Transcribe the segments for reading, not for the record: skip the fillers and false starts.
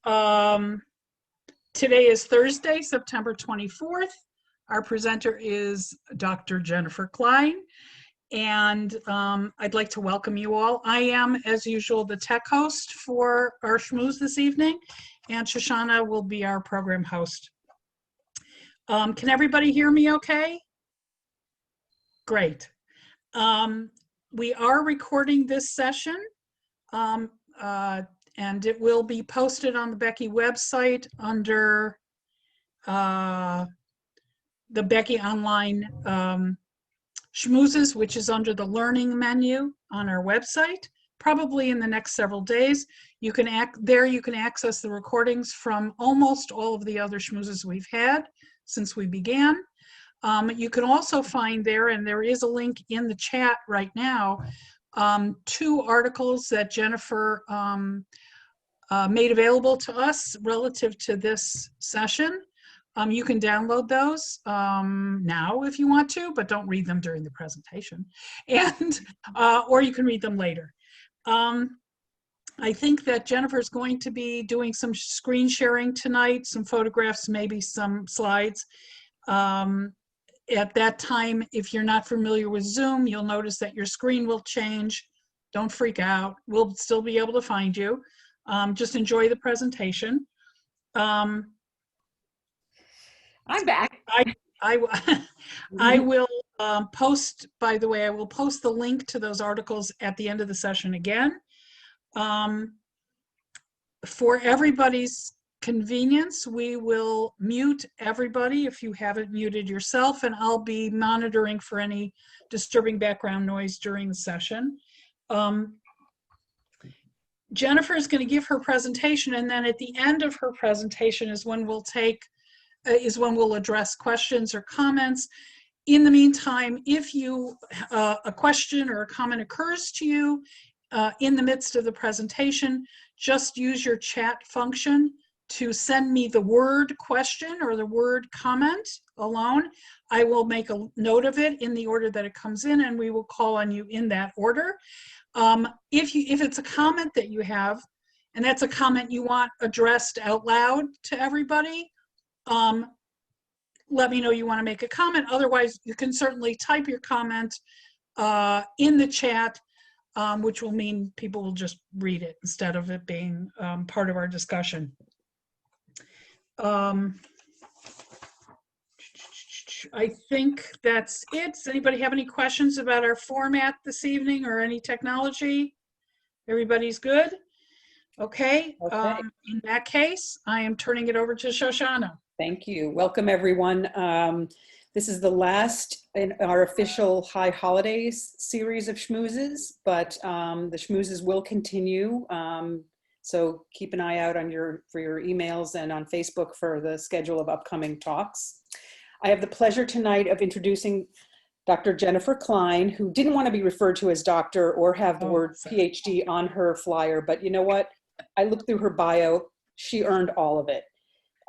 Um, Today is Thursday, September 24th. Our presenter is Dr. Jennifer Klein, and I'd like to welcome you all. I am, as usual, the tech host for our schmooze this evening, and Shoshana will be our program host. Can everybody hear me okay? Great. We are recording this session, and it will be posted on the Becky website under the Becky Online Schmoozes, which is under the Learning menu on our website, probably in the next several days. You can access the recordings from almost all of the other schmoozes we've had since we began. You can also find there, and there is a link in the chat right now, 2 articles that Jennifer made available to us relative to this session. You can download those now if you want to, but don't read them during the presentation, and or you can read them later. I think that Jennifer's going to be doing some screen sharing tonight, some photographs, maybe some slides. At that time, if you're not familiar with Zoom, you'll notice that your screen will change. Don't freak out. We'll still be able to find you. Just enjoy the presentation. I'm back. I will post, by the way, I will post the link to those articles at the end of the session again. For everybody's convenience, we will mute everybody if you haven't muted yourself, and I'll be monitoring for any disturbing background noise during the session. Jennifer is going to give her presentation, and then at the end of her presentation is when we'll address questions or comments. In the meantime, if a question or a comment occurs to you in the midst of the presentation, just use your chat function to send me the word question or the word comment alone. I will make a note of it in the order that it comes in, and we will call on you in that order. If it's a comment that you have, and that's a comment you want addressed out loud to everybody, let me know you want to make a comment. Otherwise, you can certainly type your comment in the chat, which will mean people will just read it instead of it being part of our discussion. I think that's it. Does anybody have any questions about our format this evening or any technology? Everybody's good? Okay. In that case, I am turning it over to Shoshana. Thank you. Welcome, everyone. This is the last in our official High Holidays series of schmoozes, but the schmoozes will continue. So keep an eye out for your emails and on Facebook for the schedule of upcoming talks. I have the pleasure tonight of introducing Dr. Jennifer Klein, who didn't want to be referred to as doctor or have the word PhD on her flyer, but you know what? I looked through her bio. She earned all of it.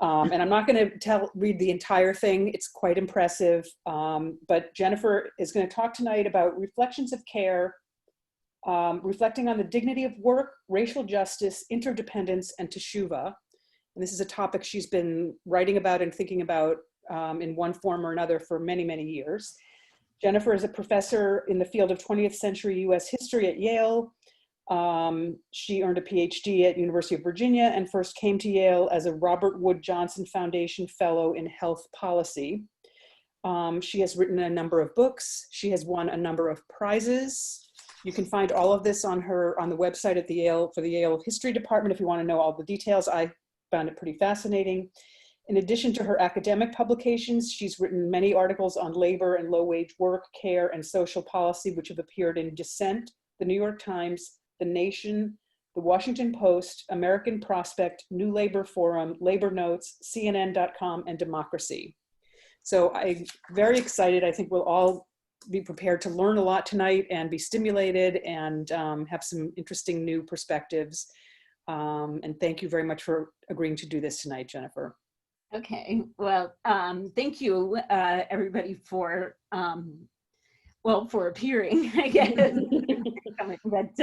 And I'm not going to read the entire thing. It's quite impressive. But Jennifer is going to talk tonight about reflections of care, reflecting on the dignity of work, racial justice, interdependence, and Teshuva. And this is a topic she's been writing about and thinking about in one form or another for many, many years. Jennifer is a professor in the field of 20th century US history at Yale. She earned a PhD at University of Virginia and first came to Yale as a Robert Wood Johnson Foundation Fellow in Health Policy. She has written a number of books. She has won a number of prizes. You can find all of this on the website at for the Yale History Department if you want to know all the details. I found it pretty fascinating. In addition to her academic publications, she's written many articles on labor and low-wage work, care, and social policy, which have appeared in Dissent, the New York Times, The Nation, The Washington Post, American Prospect, New Labor Forum, Labor Notes, CNN.com, and Democracy. So I'm very excited. I think we'll all be prepared to learn a lot tonight and be stimulated and have some interesting new perspectives. And thank you very much for agreeing to do this tonight, Jennifer. Okay, well, thank you, everybody, for well, for appearing, I guess, but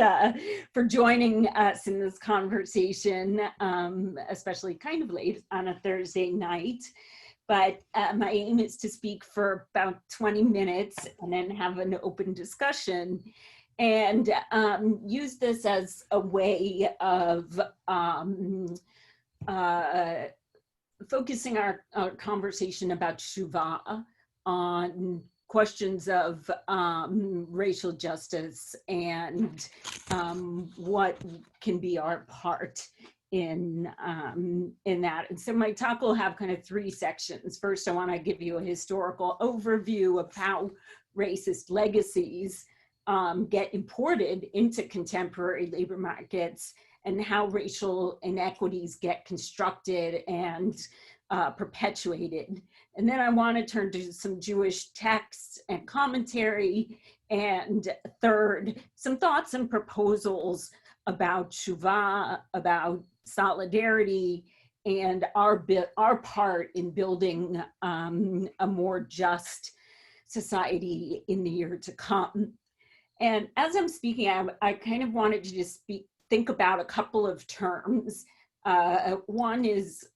for joining us in this conversation, especially kind of late on a Thursday night. But my aim is to speak for about 20 minutes and then have an open discussion and use this as a way of focusing our conversation about Teshuva on questions of racial justice and what can be our part in that. And so my talk will have kind of three sections. First, I want to give you a historical overview of how racist legacies get imported into contemporary labor markets and how racial inequities get constructed and perpetuated. And then I want to turn to some Jewish texts and commentary. And third, some thoughts and proposals about Teshuva, about solidarity, and our part in building a more just society in the year to come. And as I'm speaking, I kind of wanted to just think about a couple of terms. One is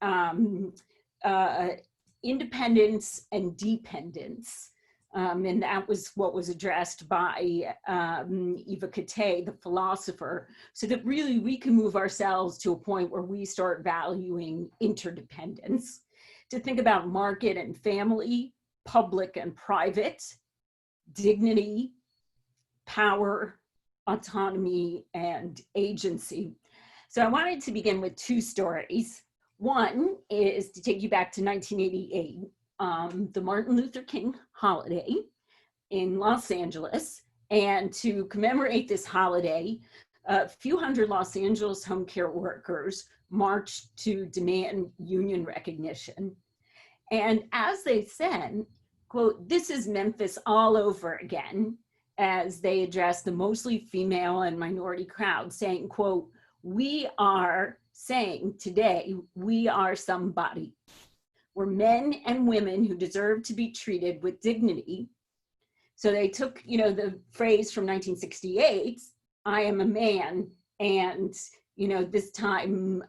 independence and dependence. And that was what was addressed by Eva Kate, the philosopher, so that really we can move ourselves to a point where we start valuing interdependence, to think about market and family, public and private, dignity, power, autonomy, and agency. So I wanted to begin with two stories. One is to take you back to 1988. The Martin Luther King holiday in Los Angeles. And to commemorate this holiday, a few hundred Los Angeles home care workers marched to demand union recognition. And as they said, quote, "This is Memphis all over again," as they addressed the mostly female and minority crowd, saying, quote, "We are saying today, we are somebody. We're men and women who deserve to be treated with dignity." So they took, the phrase from 1968, "I am a man," and, this time,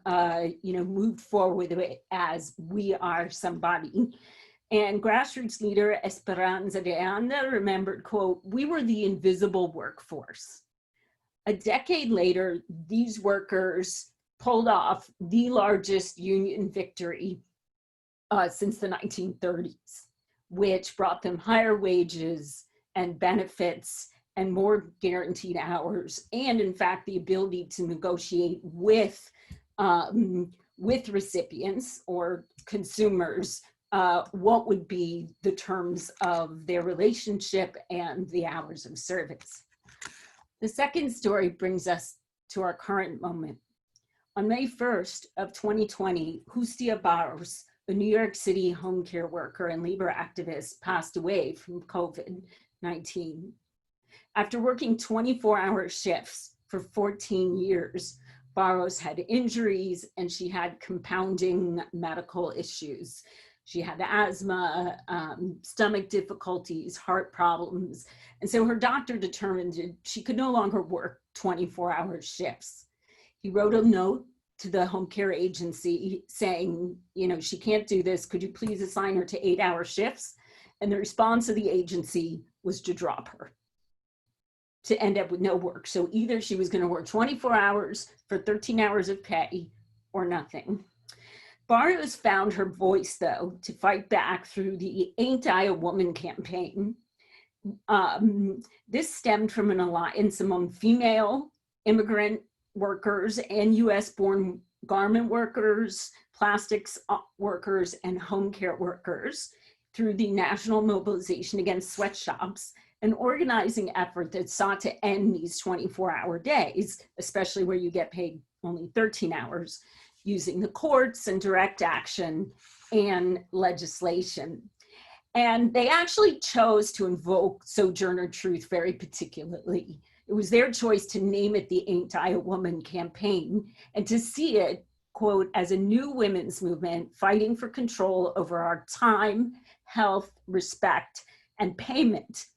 moved forward with it as "we are somebody." And grassroots leader Esperanza de Anda remembered, quote, "We were the invisible workforce." A decade later, these workers pulled off the largest union victory since the 1930s, which brought them higher wages and benefits and more guaranteed hours, and in fact, the ability to negotiate with recipients or consumers what would be the terms of their relationship and the hours of service. The second story brings us to our current moment. On May 1st of 2020, Hustia Barros, a New York City home care worker and labor activist, passed away from COVID-19. After working 24-hour shifts for 14 years, Barros had injuries and she had compounding medical issues. She had asthma, stomach difficulties, heart problems. And so her doctor determined she could no longer work 24-hour shifts. He wrote a note to the home care agency saying, she can't do this. Could you please assign her to 8-hour shifts? And the response of the agency was to drop her, to end up with no work. So either she was going to work 24 hours for 13 hours of pay or nothing. Barros found her voice, though, to fight back through the Ain't I a Woman campaign. This stemmed from an alliance among female immigrant workers and US-born garment workers, plastics workers, and home care workers through the National Mobilization Against Sweatshops, an organizing effort that sought to end these 24-hour days, especially where you get paid only 13 hours, using the courts and direct action and legislation. And they actually chose to invoke Sojourner Truth very particularly. It was their choice to name it the Ain't I a Woman campaign and to see it, quote, as a new women's movement fighting for control over our time, health, respect, and payment.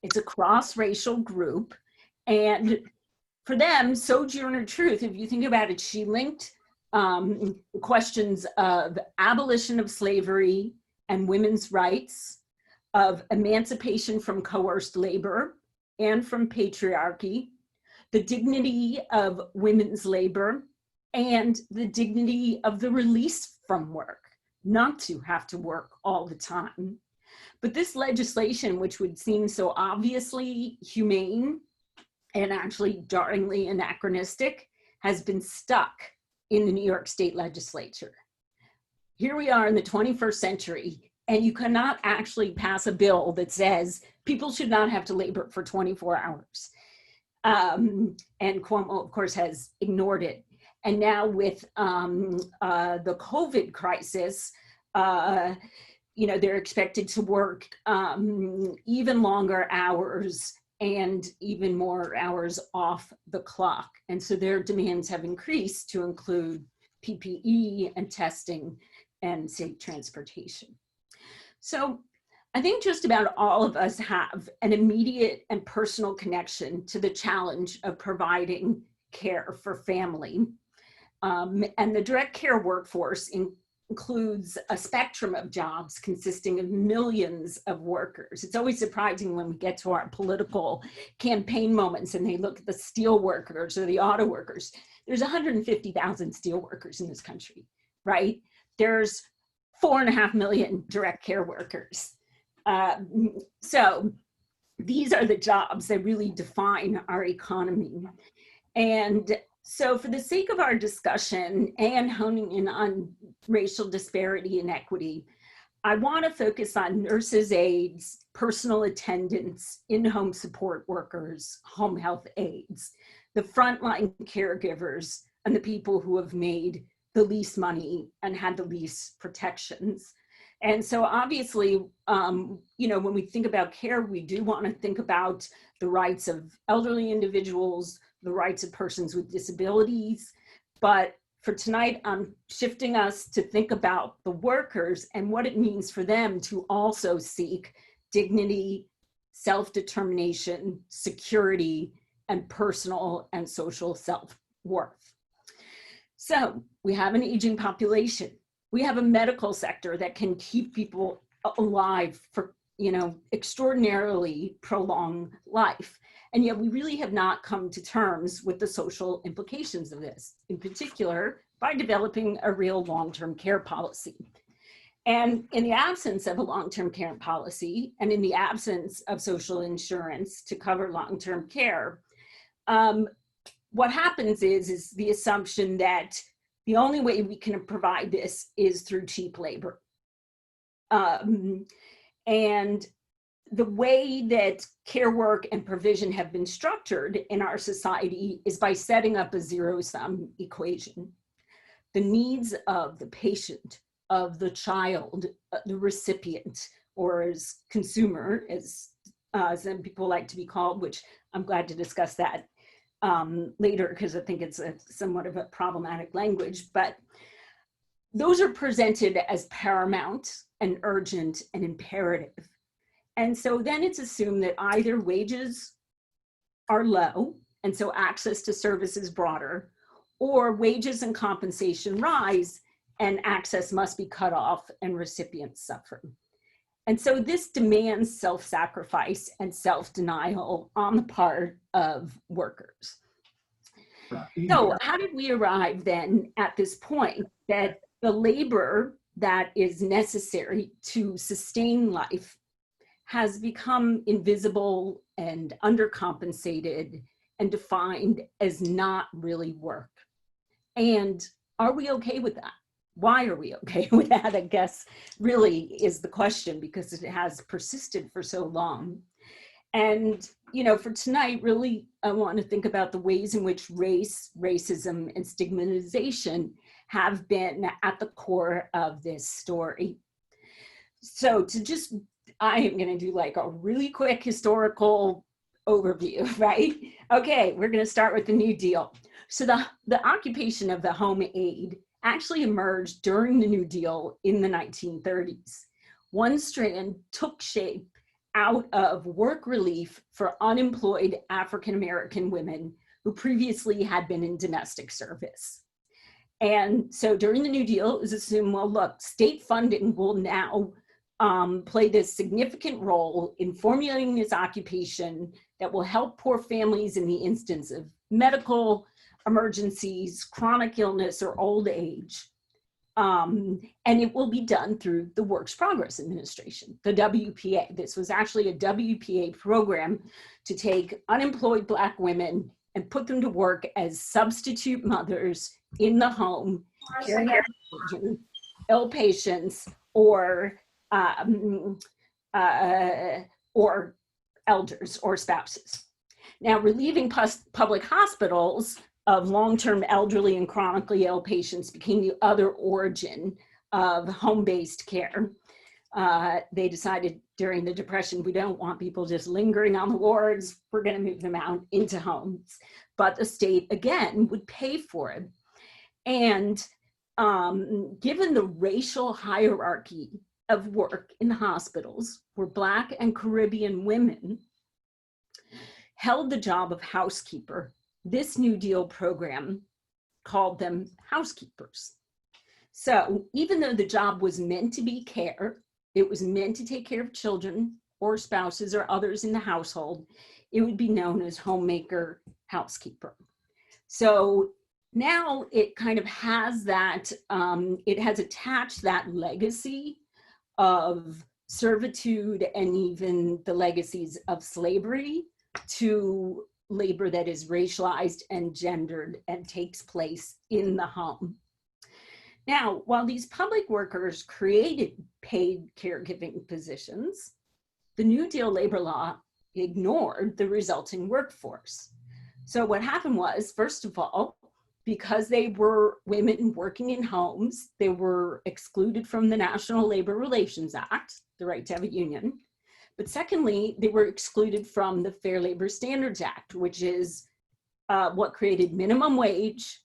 It's a cross-racial group. And for them, Sojourner Truth, if you think about it, she linked questions of abolition of slavery and women's rights, of emancipation from coerced labor and from patriarchy, the dignity of women's labor, and the dignity of the release from work, not to have to work all the time. But this legislation, which would seem so obviously humane and actually jarringly anachronistic, has been stuck in the New York State legislature. Here we are in the 21st century, and you cannot actually pass a bill that says people should not have to labor for 24 hours. And Cuomo, of course, has ignored it. And now with the COVID crisis, they're expected to work even longer hours and even more hours off the clock. And so their demands have increased to include PPE and testing and safe transportation. So I think just about all of us have an immediate and personal connection to the challenge of providing care for family. And the direct care workforce includes a spectrum of jobs consisting of millions of workers. It's always surprising when we get to our political campaign moments and they look at the steel workers or the auto workers. There's 150,000 steel workers in this country, right? There's 4.5 million direct care workers. So these are the jobs that really define our economy. And so for the sake of our discussion and honing in on racial disparity and equity, I want to focus on nurses' aides, personal attendants, in-home support workers, home health aides, the frontline caregivers, and the people who have made the least money and had the least protections. And so obviously, when we think about care, we do want to think about the rights of elderly individuals, the rights of persons with disabilities. But for tonight, I'm shifting us to think about the workers and what it means for them to also seek dignity, self-determination, security, and personal and social self-worth. So we have an aging population. We have a medical sector that can keep people alive for, extraordinarily prolonged life. And yet we really have not come to terms with the social implications of this, in particular by developing a real long-term care policy. And in the absence of a long-term care policy and in the absence of social insurance to cover long-term care, what happens is the assumption that the only way we can provide this is through cheap labor. And the way that care work and provision have been structured in our society is by setting up a zero-sum equation. The needs of the patient, of the child, the recipient, or as consumer, as some people like to be called, which I'm glad to discuss that later because I think it's somewhat of a problematic language, but those are presented as paramount and urgent and imperative. And so then it's assumed that either wages are low, and so access to service is broader, or wages and compensation rise and access must be cut off and recipients suffer. And so this demands self-sacrifice and self-denial on the part of workers. So how did we arrive then at this point that the labor that is necessary to sustain life has become invisible and undercompensated and defined as not really work? And are we okay with that? Why are we okay with that, I guess, really is the question, because it has persisted for so long. And, for tonight, really, I want to think about the ways in which race, racism, and stigmatization have been at the core of this story. So I am going to do like a really quick historical overview, right? Okay, we're going to start with the New Deal. So the occupation of the home aide actually emerged during the New Deal in the 1930s. One strand took shape out of work relief for unemployed African-American women who previously had been in domestic service. And so during the New Deal, it was assumed, well, look, state funding will now play this significant role in formulating this occupation that will help poor families in the instance of medical emergencies, chronic illness, or old age. And it will be done through the Works Progress Administration, the WPA. This was actually a WPA program to take unemployed Black women and put them to work as substitute mothers in the home, caring for children, ill patients, or elders or spouses. Now, relieving public hospitals of long-term elderly and chronically ill patients became the other origin of home-based care. They decided during the Depression, we don't want people just lingering on the wards, we're gonna move them out into homes. But the state, again, would pay for it. And given the racial hierarchy of work in hospitals, where Black and Caribbean women held the job of housekeeper, this New Deal program called them housekeepers. So even though the job was meant to be care, it was meant to take care of children or spouses or others in the household, it would be known as homemaker, housekeeper. So now it kind of has that, it has attached that legacy of servitude and even the legacies of slavery to labor that is racialized and gendered and takes place in the home. Now, while these public workers created paid caregiving positions, the New Deal labor law ignored the resulting workforce. So what happened was, first of all, because they were women working in homes, they were excluded from the National Labor Relations Act, the right to have a union. But secondly, they were excluded from the Fair Labor Standards Act, which is what created minimum wage,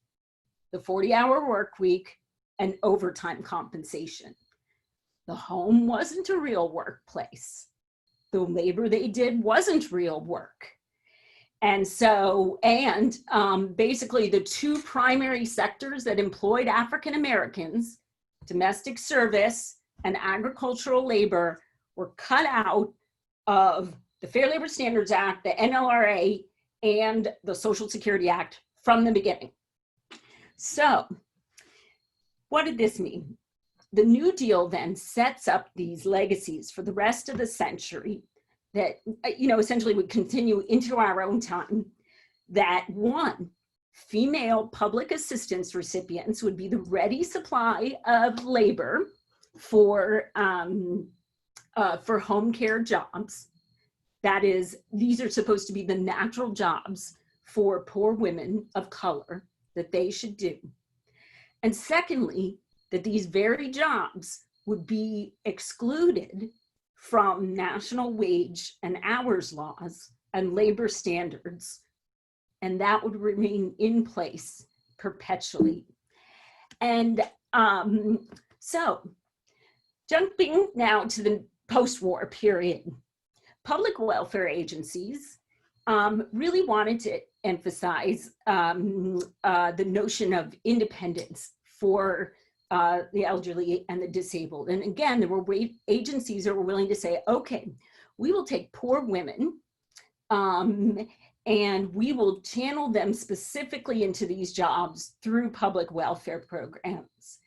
the 40-hour work week, and overtime compensation. The home wasn't a real workplace. The labor they did wasn't real work. And so, basically the two primary sectors that employed African Americans, domestic service and agricultural labor, were cut out of the Fair Labor Standards Act, the NLRA, and the Social Security Act from the beginning. So what did this mean? The New Deal then sets up these legacies for the rest of the century that, essentially would continue into our own time. That one, female public assistance recipients would be the ready supply of labor for home care jobs. That is, these are supposed to be the natural jobs for poor women of color that they should do. And secondly, that these very jobs would be excluded from national wage and hours laws and labor standards, and that would remain in place perpetually. And so jumping now to the post-war period, public welfare agencies really wanted to emphasize the notion of independence for the elderly and the disabled. And again, there were agencies that were willing to say, okay, we will take poor women and we will channel them specifically into these jobs through public welfare programs.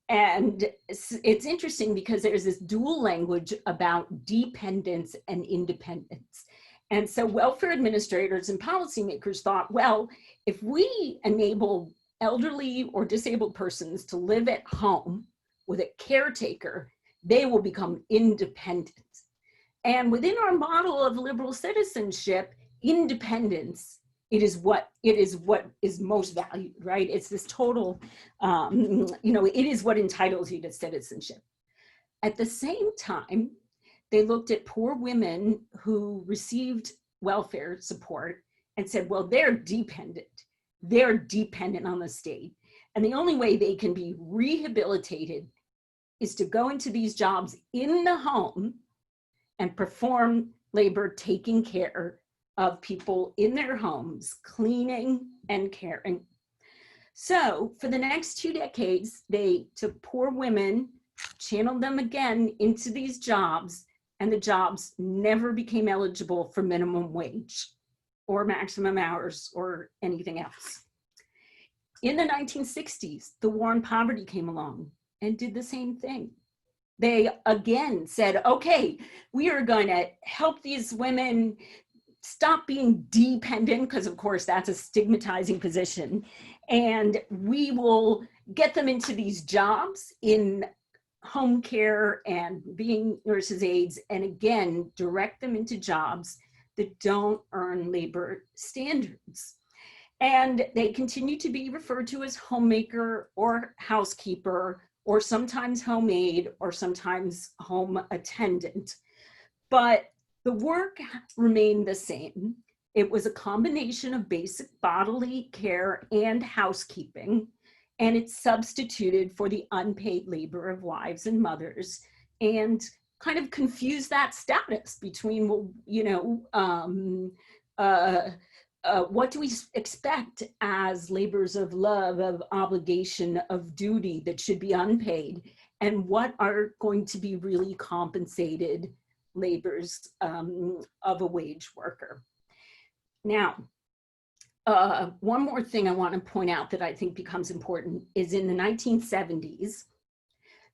And it's interesting because there's this dual language about dependence and independence. And so welfare administrators and policymakers thought, well, if we enable elderly or disabled persons to live at home with a caretaker, they will become independent. And within our model of liberal citizenship, independence, it is what is most valued, right? It's this total, it is what entitles you to citizenship. At the same time, they looked at poor women who received welfare support and said, well, they're dependent on the state. And the only way they can be rehabilitated is to go into these jobs in the home and perform labor taking care of people in their homes, cleaning and caring. So for the next 2 decades, they took poor women, channeled them again into these jobs, and the jobs never became eligible for minimum wage or maximum hours or anything else. In the 1960s, the war on poverty came along and did the same thing. They again said, okay, we are going to help these women stop being dependent, because of course that's a stigmatizing position, and we will get them into these jobs in home care and being nurses' aides, and again, direct them into jobs that don't earn labor standards. And they continue to be referred to as homemaker or housekeeper, or sometimes homemaid, or sometimes home attendant. But the work remained the same. It was a combination of basic bodily care and housekeeping, and it substituted for the unpaid labor of wives and mothers, and kind of confused that status between, well, you know, what do we expect as labors of love, of obligation, of duty that should be unpaid, and what are going to be really compensated labors of a wage worker. Now, one more thing I want to point out that I think becomes important is in the 1970s,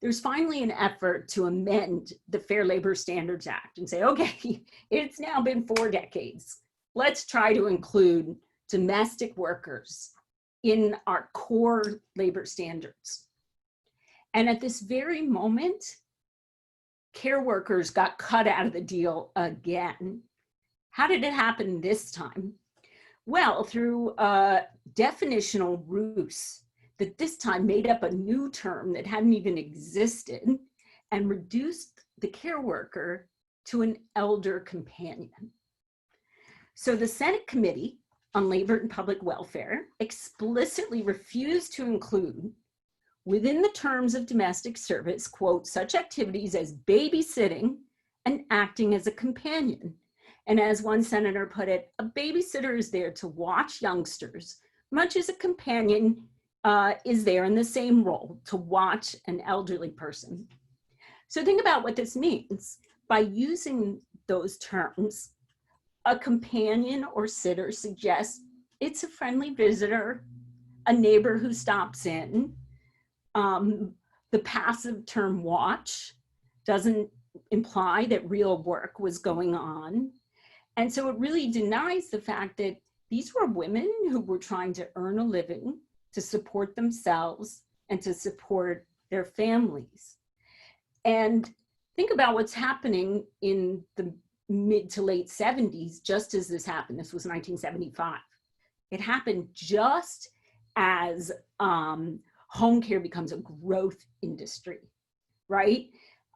there's finally an effort to amend the Fair Labor Standards Act and say, okay, it's now been 4 decades. Let's try to include domestic workers in our core labor standards. And at this very moment, care workers got cut out of the deal again. How did it happen this time? Well, through a definitional ruse that this time made up a new term that hadn't even existed and reduced the care worker to an elder companion. So the Senate Committee on Labor and Public Welfare explicitly refused to include within the terms of domestic service, quote, such activities as babysitting and acting as a companion. And as one senator put it, a babysitter is there to watch youngsters, much as a companion is there in the same role to watch an elderly person. So think about what this means. By using those terms, a companion or sitter suggests it's a friendly visitor, a neighbor who stops in. The passive term watch doesn't imply that real work was going on. And so it really denies the fact that these were women who were trying to earn a living, to support themselves and to support their families. And think about what's happening in the mid to late 70s, just as this happened. This was 1975. It happened just as home care becomes a growth industry, right?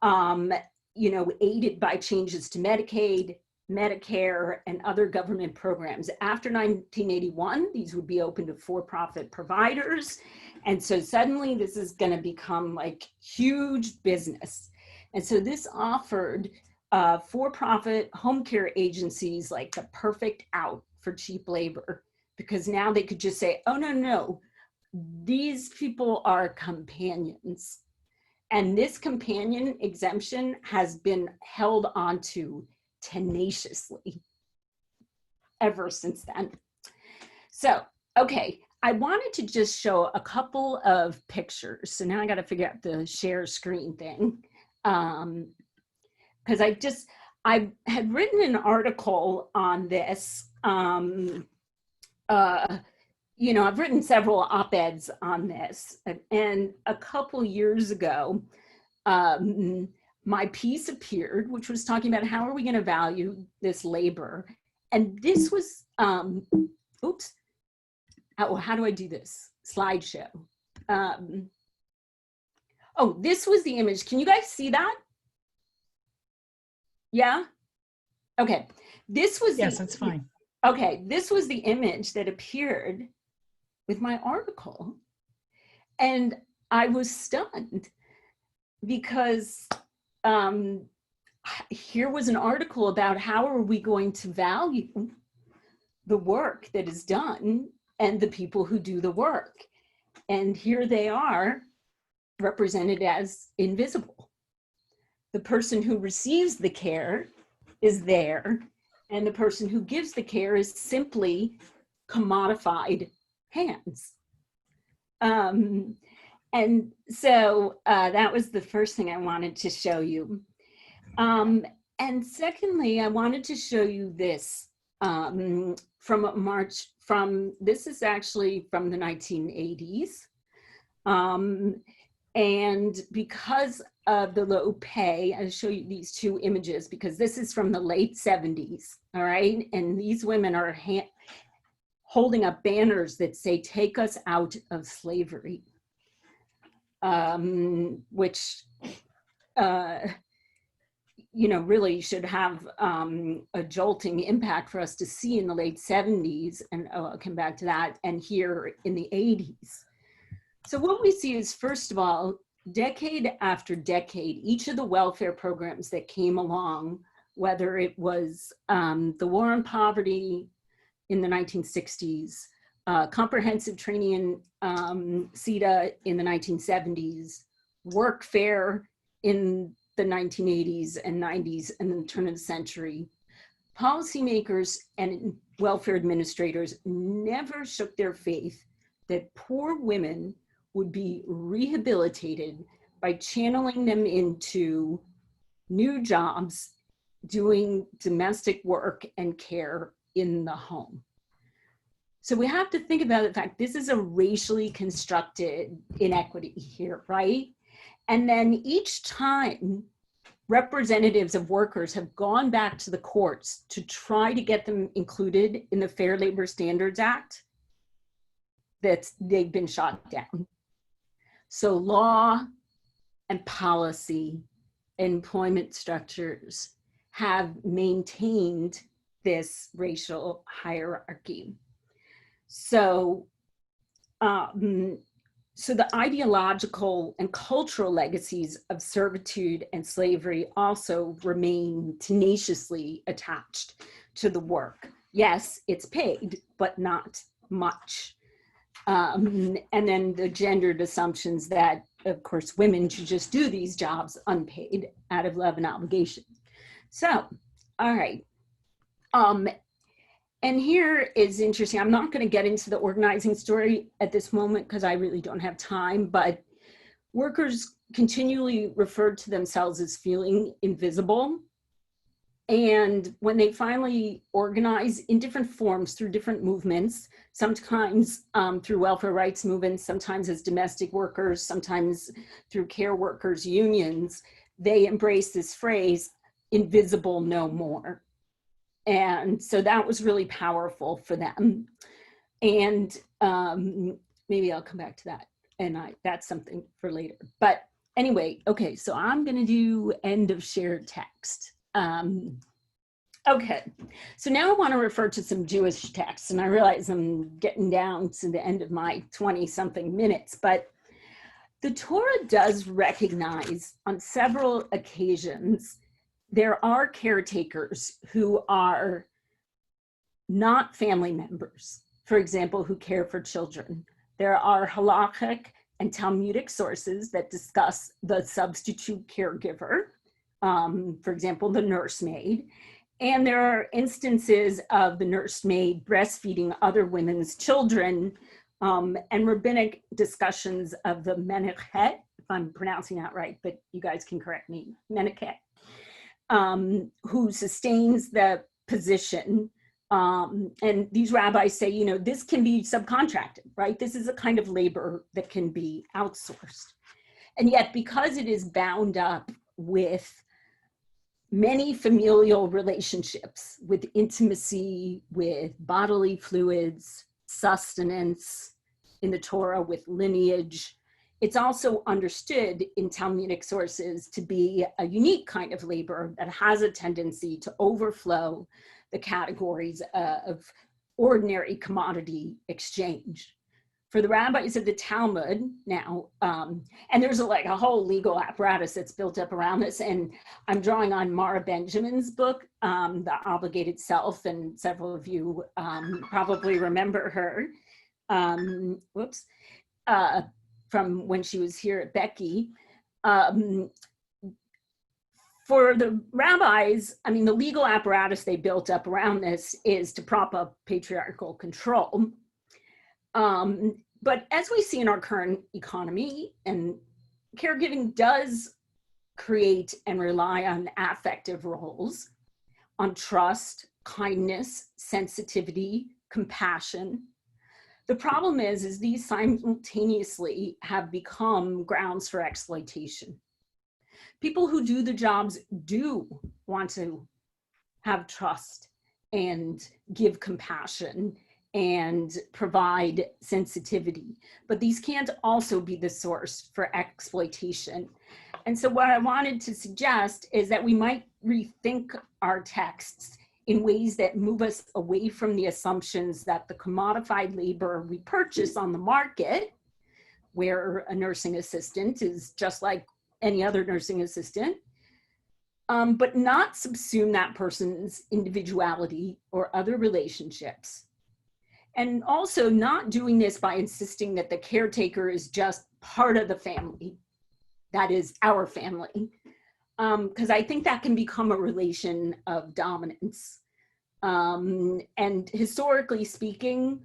You know, aided by changes to Medicaid, Medicare, and other government programs. After 1981, these would be open to for-profit providers. And so suddenly this is going to become like huge business. And so this offered for-profit home care agencies like the perfect out for cheap labor, because now they could just say, oh, no, these people are companions. And this companion exemption has been held onto tenaciously ever since then. So, okay, I wanted to just show a couple of pictures. So now I got to figure out the share screen thing. Because I had written an article on this. You know, I've written several op-eds on this, and a couple years ago, my piece appeared, which was talking about how are we going to value this labor. And this was, oops, how do I do this? Slideshow. Oh, this was the image. Can you guys see that? Yeah? Okay. This was Yes, that's fine. Okay, this was the image that appeared with my article. And I was stunned because here was an article about how are we going to value the work that is done and the people who do the work. And here they are represented as invisible. The person who receives the care is there, and the person who gives the care is simply commodified hands. And so that was the first thing I wanted to show you. And secondly, I wanted to show you this this is actually from the 1980s. And because of the low pay, I'll show you these two images because this is from the late 70s, all right? And these women are holding up banners that say, "Take us out of slavery," which, you know, really should have a jolting impact for us to see in the late 70s. And I'll come back to that, and here in the 80s. So what we see is, first of all, decade after decade, each of the welfare programs that came along, whether it was the War on Poverty in the 1960s, comprehensive training in CETA in the 1970s, workfare in the 1980s and 90s and the turn of the century, policymakers and welfare administrators never shook their faith that poor women would be rehabilitated by channeling them into new jobs, doing domestic work and care in the home. So we have to think about the fact this is a racially constructed inequity here, right? And then each time representatives of workers have gone back to the courts to try to get them included in the Fair Labor Standards Act, they've been shot down. So law and policy, employment structures have maintained this racial hierarchy. So, so the ideological and cultural legacies of servitude and slavery also remain tenaciously attached to the work. Yes, it's paid, but not much. And then the gendered assumptions that, of course, women should just do these jobs unpaid out of love and obligation. So, all right. And here is interesting. I'm not going to get into the organizing story at this moment because I really don't have time, but workers continually referred to themselves as feeling invisible. And when they finally organize in different forms through different movements, sometimes through welfare rights movements, sometimes as domestic workers, sometimes through care workers unions, they embrace this phrase, invisible no more. And so that was really powerful for them. And maybe I'll come back to that. And that's something for later. But anyway, okay, so I'm going to do end of shared text. Okay, so now I want to refer to some Jewish texts, and I realize I'm getting down to the end of my 20-something minutes, but the Torah does recognize on several occasions there are caretakers who are not family members, for example, who care for children. There are halakhic and Talmudic sources that discuss the substitute caregiver, for example, the nursemaid. And there are instances of the nursemaid breastfeeding other women's children, and rabbinic discussions of the menachet, if I'm pronouncing that right, but you guys can correct me, menachet, who sustains the position. And these rabbis say, you know, this can be subcontracted, right? This is a kind of labor that can be outsourced. And yet, because it is bound up with many familial relationships, with intimacy, with bodily fluids, sustenance in the Torah, with lineage, it's also understood in Talmudic sources to be a unique kind of labor that has a tendency to overflow the categories of ordinary commodity exchange. For the rabbis of the Talmud now, and there's like a whole legal apparatus that's built up around this, and I'm drawing on Mara Benjamin's book, The Obligated Self, and several of you probably remember her, from when she was here at Becky. For the rabbis, I mean, the legal apparatus they built up around this is to prop up patriarchal control. But as we see in our current economy, and caregiving does create and rely on affective roles, on trust, kindness, sensitivity, compassion. The problem is these simultaneously have become grounds for exploitation. People who do the jobs do want to have trust and give compassion and provide sensitivity, but these can't also be the source for exploitation. And so what I wanted to suggest is that we might rethink our texts in ways that move us away from the assumptions that the commodified labor we purchase on the market, where a nursing assistant is just like any other nursing assistant, but not subsume that person's individuality or other relationships. And also not doing this by insisting that the caretaker is just part of the family, that is our family. Because I think that can become a relation of dominance. And historically speaking,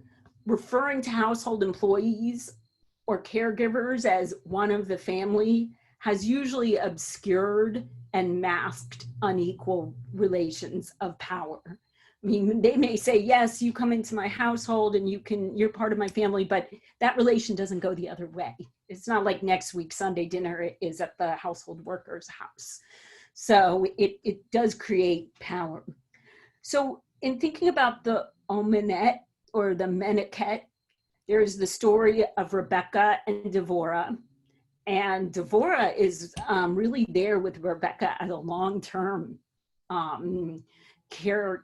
referring to household employees or caregivers as one of the family has usually obscured and masked unequal relations of power. I mean, they may say, yes, you come into my household and you're part of my family, but that relation doesn't go the other way. It's not like next week Sunday dinner is at the household worker's house. So it does create power. So in thinking about the Omenet or the Meneket, there's the story of Rebecca and Devorah. And Devorah is really there with Rebecca as a long-term caretaker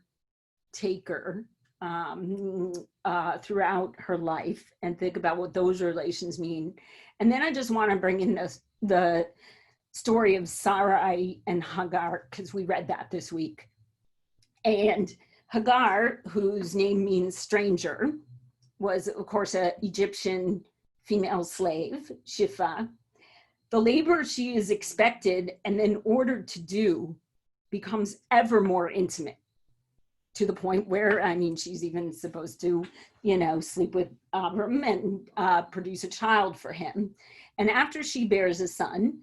throughout her life, and think about what those relations mean. And then I just want to bring in the story of Sarai and Hagar, because we read that this week. And Hagar, whose name means stranger, was of course an Egyptian female slave, Shifa. The labor she is expected and then ordered to do becomes ever more intimate, to the point where, I mean, she's even supposed to, sleep with Abram and produce a child for him. And after she bears a son,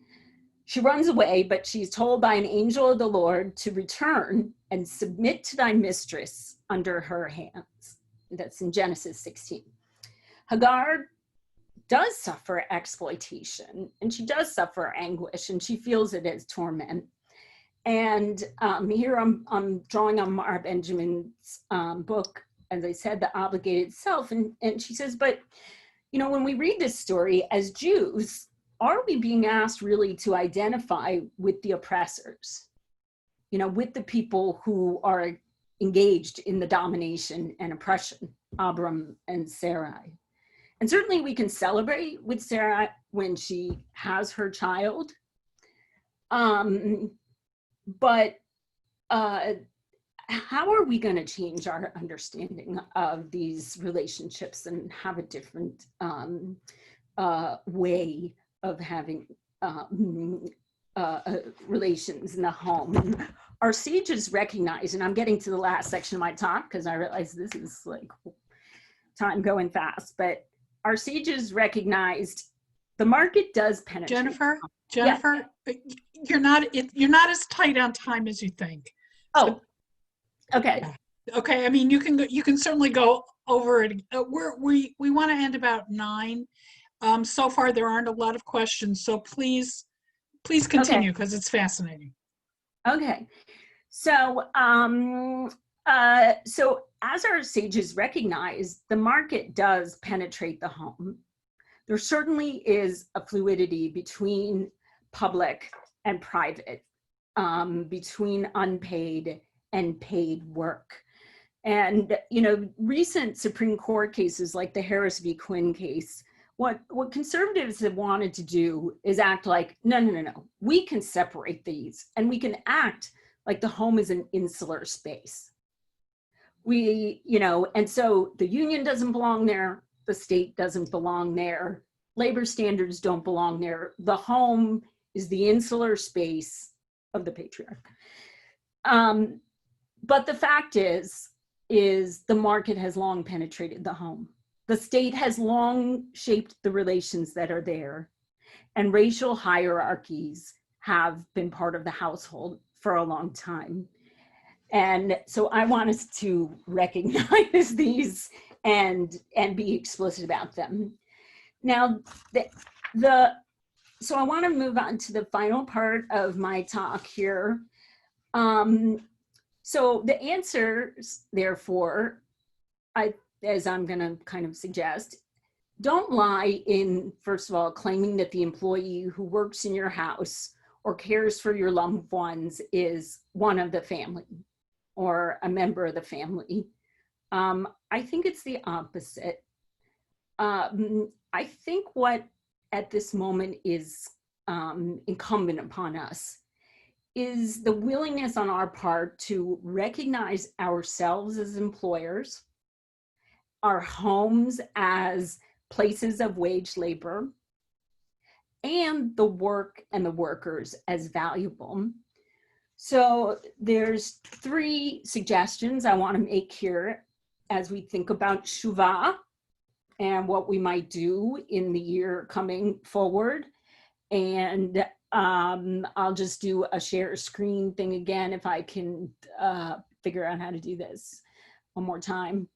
she runs away, but she's told by an angel of the Lord to return and submit to thy mistress under her hands. That's in Genesis 16. Hagar does suffer exploitation, and she does suffer anguish, and she feels it as torment. And here I'm drawing on Mara Benjamin's book, as I said, The Obligated Self. And she says, but, when we read this story as Jews, are we being asked really to identify with the oppressors, with the people who are engaged in the domination and oppression, Abram and Sarai? And certainly we can celebrate with Sarah when she has her child. But how are we going to change our understanding of these relationships and have a different way of having relations in the home? Our sages recognize, and I'm getting to the last section of my talk because I realize this is like time going fast, but our sages recognized the market does penetrate. Jennifer, yeah. You're not as tight on time as you think. Oh, okay. Okay. I mean, you can certainly go over it. We want to end about 9. So far, there aren't a lot of questions. So please continue because it's fascinating. Okay. So, so as our sages recognize, the market does penetrate the home. There certainly is a fluidity between public and private, between unpaid and paid work. And, recent Supreme Court cases like the Harris v. Quinn case, what conservatives have wanted to do is act like, no, we can separate these and we can act like the home is an insular space. And so the union doesn't belong there, the state doesn't belong there, labor standards don't belong there. The home is the insular space of the patriarch. But the fact is the market has long penetrated the home. The state has long shaped the relations that are there, and racial hierarchies have been part of the household for a long time. And so I want us to recognize these and be explicit about them. Now, so I want to move on to the final part of my talk here. So the answers, therefore, as I'm going to kind of suggest, don't lie in, first of all, claiming that the employee who works in your house or cares for your loved ones is one of the family or a member of the family. I think it's the opposite. I think what at this moment is incumbent upon us is the willingness on our part to recognize ourselves as employers, our homes as places of wage labor, and the work and the workers as valuable. So there's 3 suggestions I want to make here as we think about Teshuva and what we might do in the year coming forward. And I'll just do a share screen thing again if I can figure out how to do this one more time.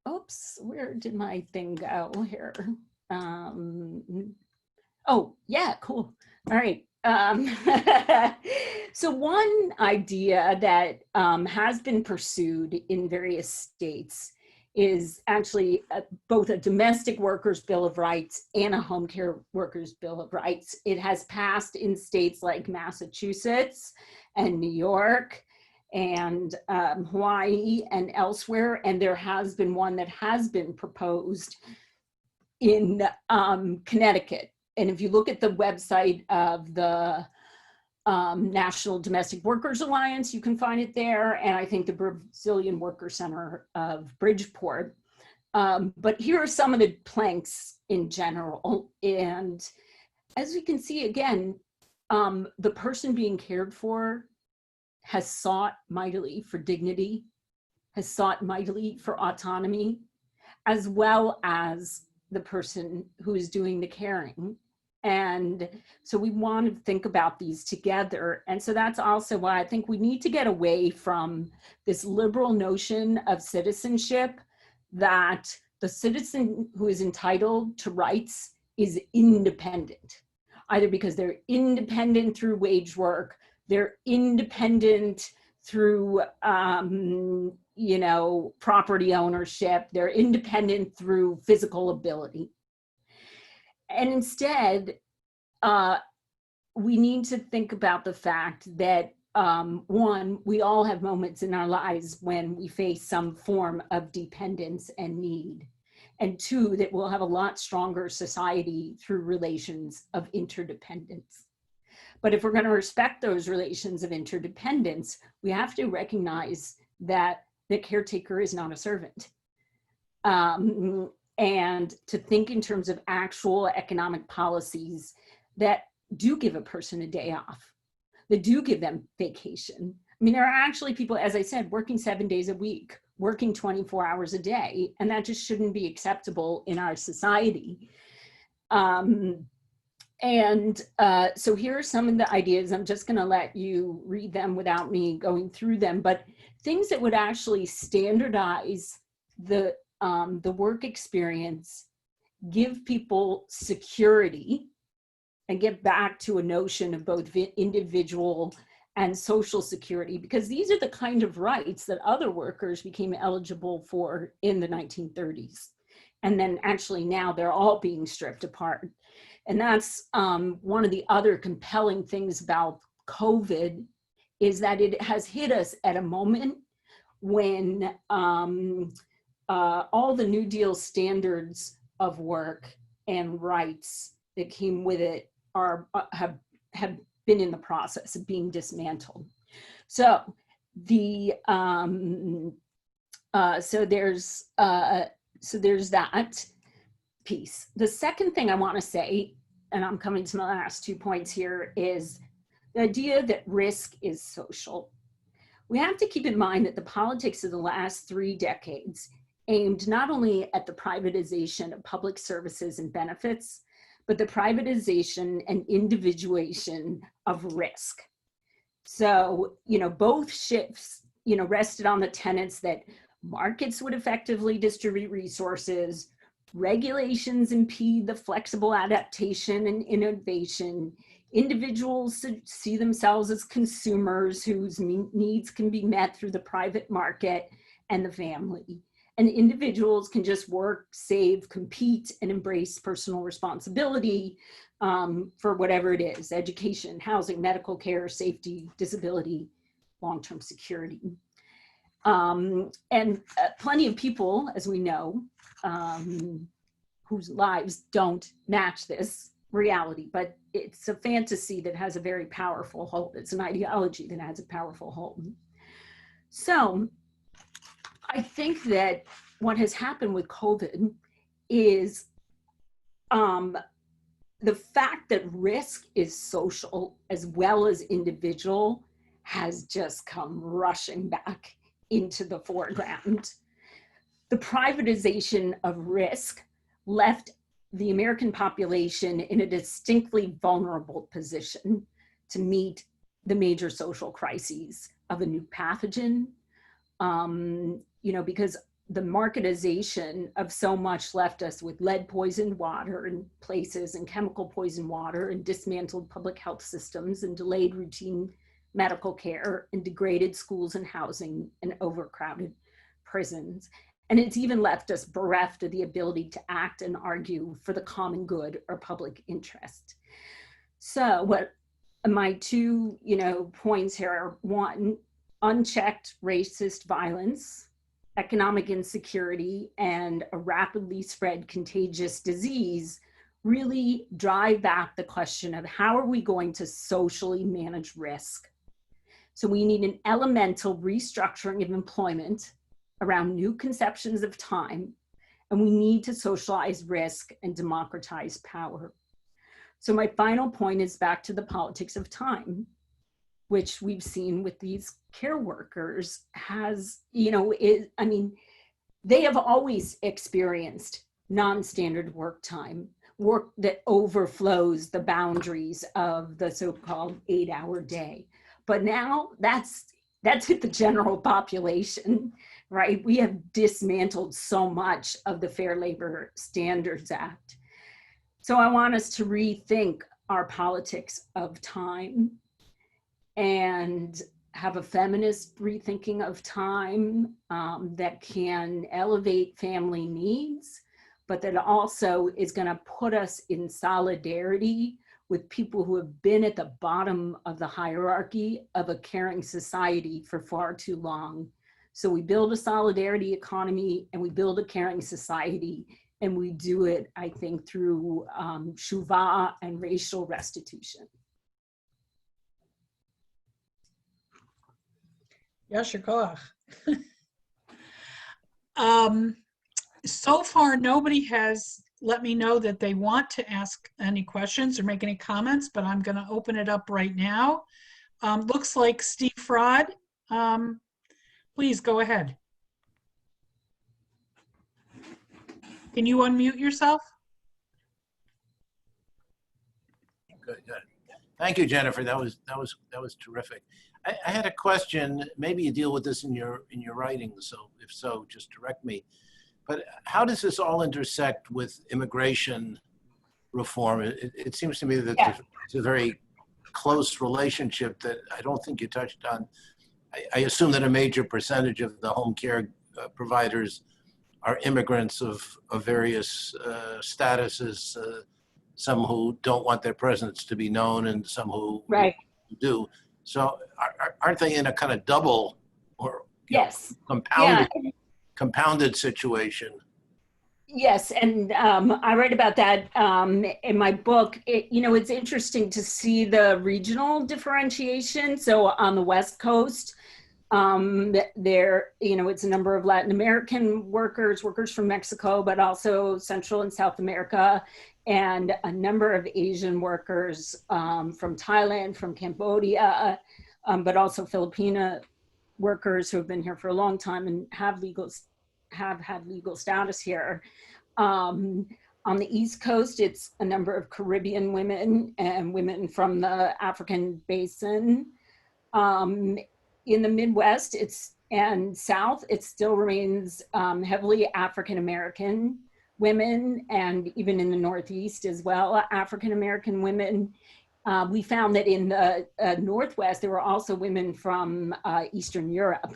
Oops, where did my thing go here? Oh, yeah, cool. All right. So one idea that has been pursued in various states is actually both a domestic workers' bill of rights and a home care workers' bill of rights. It has passed in states like Massachusetts and New York and Hawaii and elsewhere, and there has been one that has been proposed in Connecticut. And if you look at the website of the National Domestic Workers Alliance, you can find it there, and I think the Brazilian Worker Center of Bridgeport. But here are some of the planks in general. And as we can see, again, the person being cared for has sought mightily for dignity, has sought mightily for autonomy, as well as the person who is doing the caring. And so we want to think about these together. And so that's also why I think we need to get away from this liberal notion of citizenship, that the citizen who is entitled to rights is independent, either because they're independent through wage work, they're independent through, property ownership, they're independent through physical ability. And instead, we need to think about the fact that, one, we all have moments in our lives when we face some form of dependence and need. And 2, that we'll have a lot stronger society through relations of interdependence. But if we're going to respect those relations of interdependence, we have to recognize that the caretaker is not a servant. And to think in terms of actual economic policies that do give a person a day off, that do give them vacation. I mean, there are actually people, as I said, working 7 days a week, working 24 hours a day, and that just shouldn't be acceptable in our society. So here are some of the ideas. I'm just going to let you read them without me going through them, but things that would actually standardize the work experience, give people security, and get back to a notion of both individual and social security, because these are the kind of rights that other workers became eligible for in the 1930s. And then actually now they're all being stripped apart. And that's one of the other compelling things about COVID, is that it has hit us at a moment when all the New Deal standards of work and rights that came with it have been in the process of being dismantled. So so there's that piece. The second thing I want to say, and I'm coming to my last 2 points here, is the idea that risk is social. We have to keep in mind that the politics of the last 3 decades aimed not only at the privatization of public services and benefits, but the privatization and individuation of risk. So, both shifts, rested on the tenets that markets would effectively distribute resources, regulations impede the flexible adaptation and innovation, individuals see themselves as consumers whose needs can be met through the private market and the family. And individuals can just work, save, compete, and embrace personal responsibility for whatever it is: education, housing, medical care, safety, disability, long-term security. And plenty of people, as we know, whose lives don't match this reality, but it's a fantasy that has a very powerful hold. It's an ideology that has a powerful hold. So I think that what has happened with COVID is the fact that risk is social as well as individual has just come rushing back into the foreground. The privatization of risk left the American population in a distinctly vulnerable position to meet the major social crises of a new pathogen, because the marketization of so much left us with lead poisoned water in places, and chemical poisoned water, and dismantled public health systems, and delayed routine medical care, and degraded schools and housing, and overcrowded prisons. And it's even left us bereft of the ability to act and argue for the common good or public interest. So what my 2, points here are: 1, unchecked racist violence, economic insecurity, and a rapidly spread contagious disease really drive back the question of how are we going to socially manage risk. So we need an elemental restructuring of employment around new conceptions of time, and we need to socialize risk and democratize power. So my final point is back to the politics of time, which we've seen with these care workers they have always experienced non-standard work time, work that overflows the boundaries of the so-called 8-hour day. But now that's hit the general population, right? We have dismantled so much of the Fair Labor Standards Act. So I want us to rethink our politics of time and have a feminist rethinking of time that can elevate family needs, but that also is going to put us in solidarity with people who have been at the bottom of the hierarchy of a caring society for far too long. So we build a solidarity economy and we build a caring society, and we do it, I think, through Teshuva and racial restitution. Yasher koach. So far, nobody has let me know that they want to ask any questions or make any comments, but I'm going to open it up right now. Looks like Steve Fraud. Please go ahead. Can you unmute yourself? Good. Thank you, Jennifer. That was terrific. I had a question. Maybe you deal with this in your writing, so if so, just direct me. But how does this all intersect with immigration reform? It seems to me that it's a very close relationship that I don't think you touched on. I assume that a major percentage of the home care providers are immigrants of various statuses, some who don't want their presence to be known and some who Right. do. So aren't they in a kind of double or Yes. Yeah. compounded situation? Yes, and I write about that in my book. It's interesting to see the regional differentiation. So on the West Coast, it's a number of Latin American workers from Mexico, but also Central and South America, and a number of Asian workers from Thailand, from Cambodia, but also Filipino workers who have been here for a long time and have had legal status here. On the East Coast, it's a number of Caribbean women and women from the African basin. In the Midwest and South, it still remains heavily African American women, and even in the Northeast as well, African American women. We found that in the Northwest, there were also women from Eastern Europe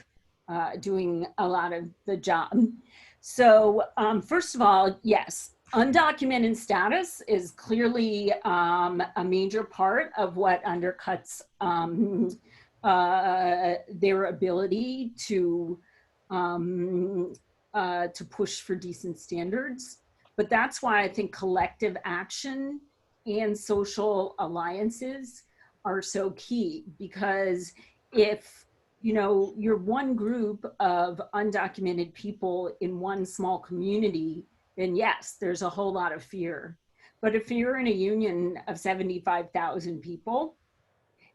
doing a lot of the job. So first of all, yes, undocumented status is clearly a major part of what undercuts their ability to push for decent standards. But that's why I think collective action and social alliances are so key, because if you're one group of undocumented people in one small community, then yes, there's a whole lot of fear. But if you're in a union of 75,000 people,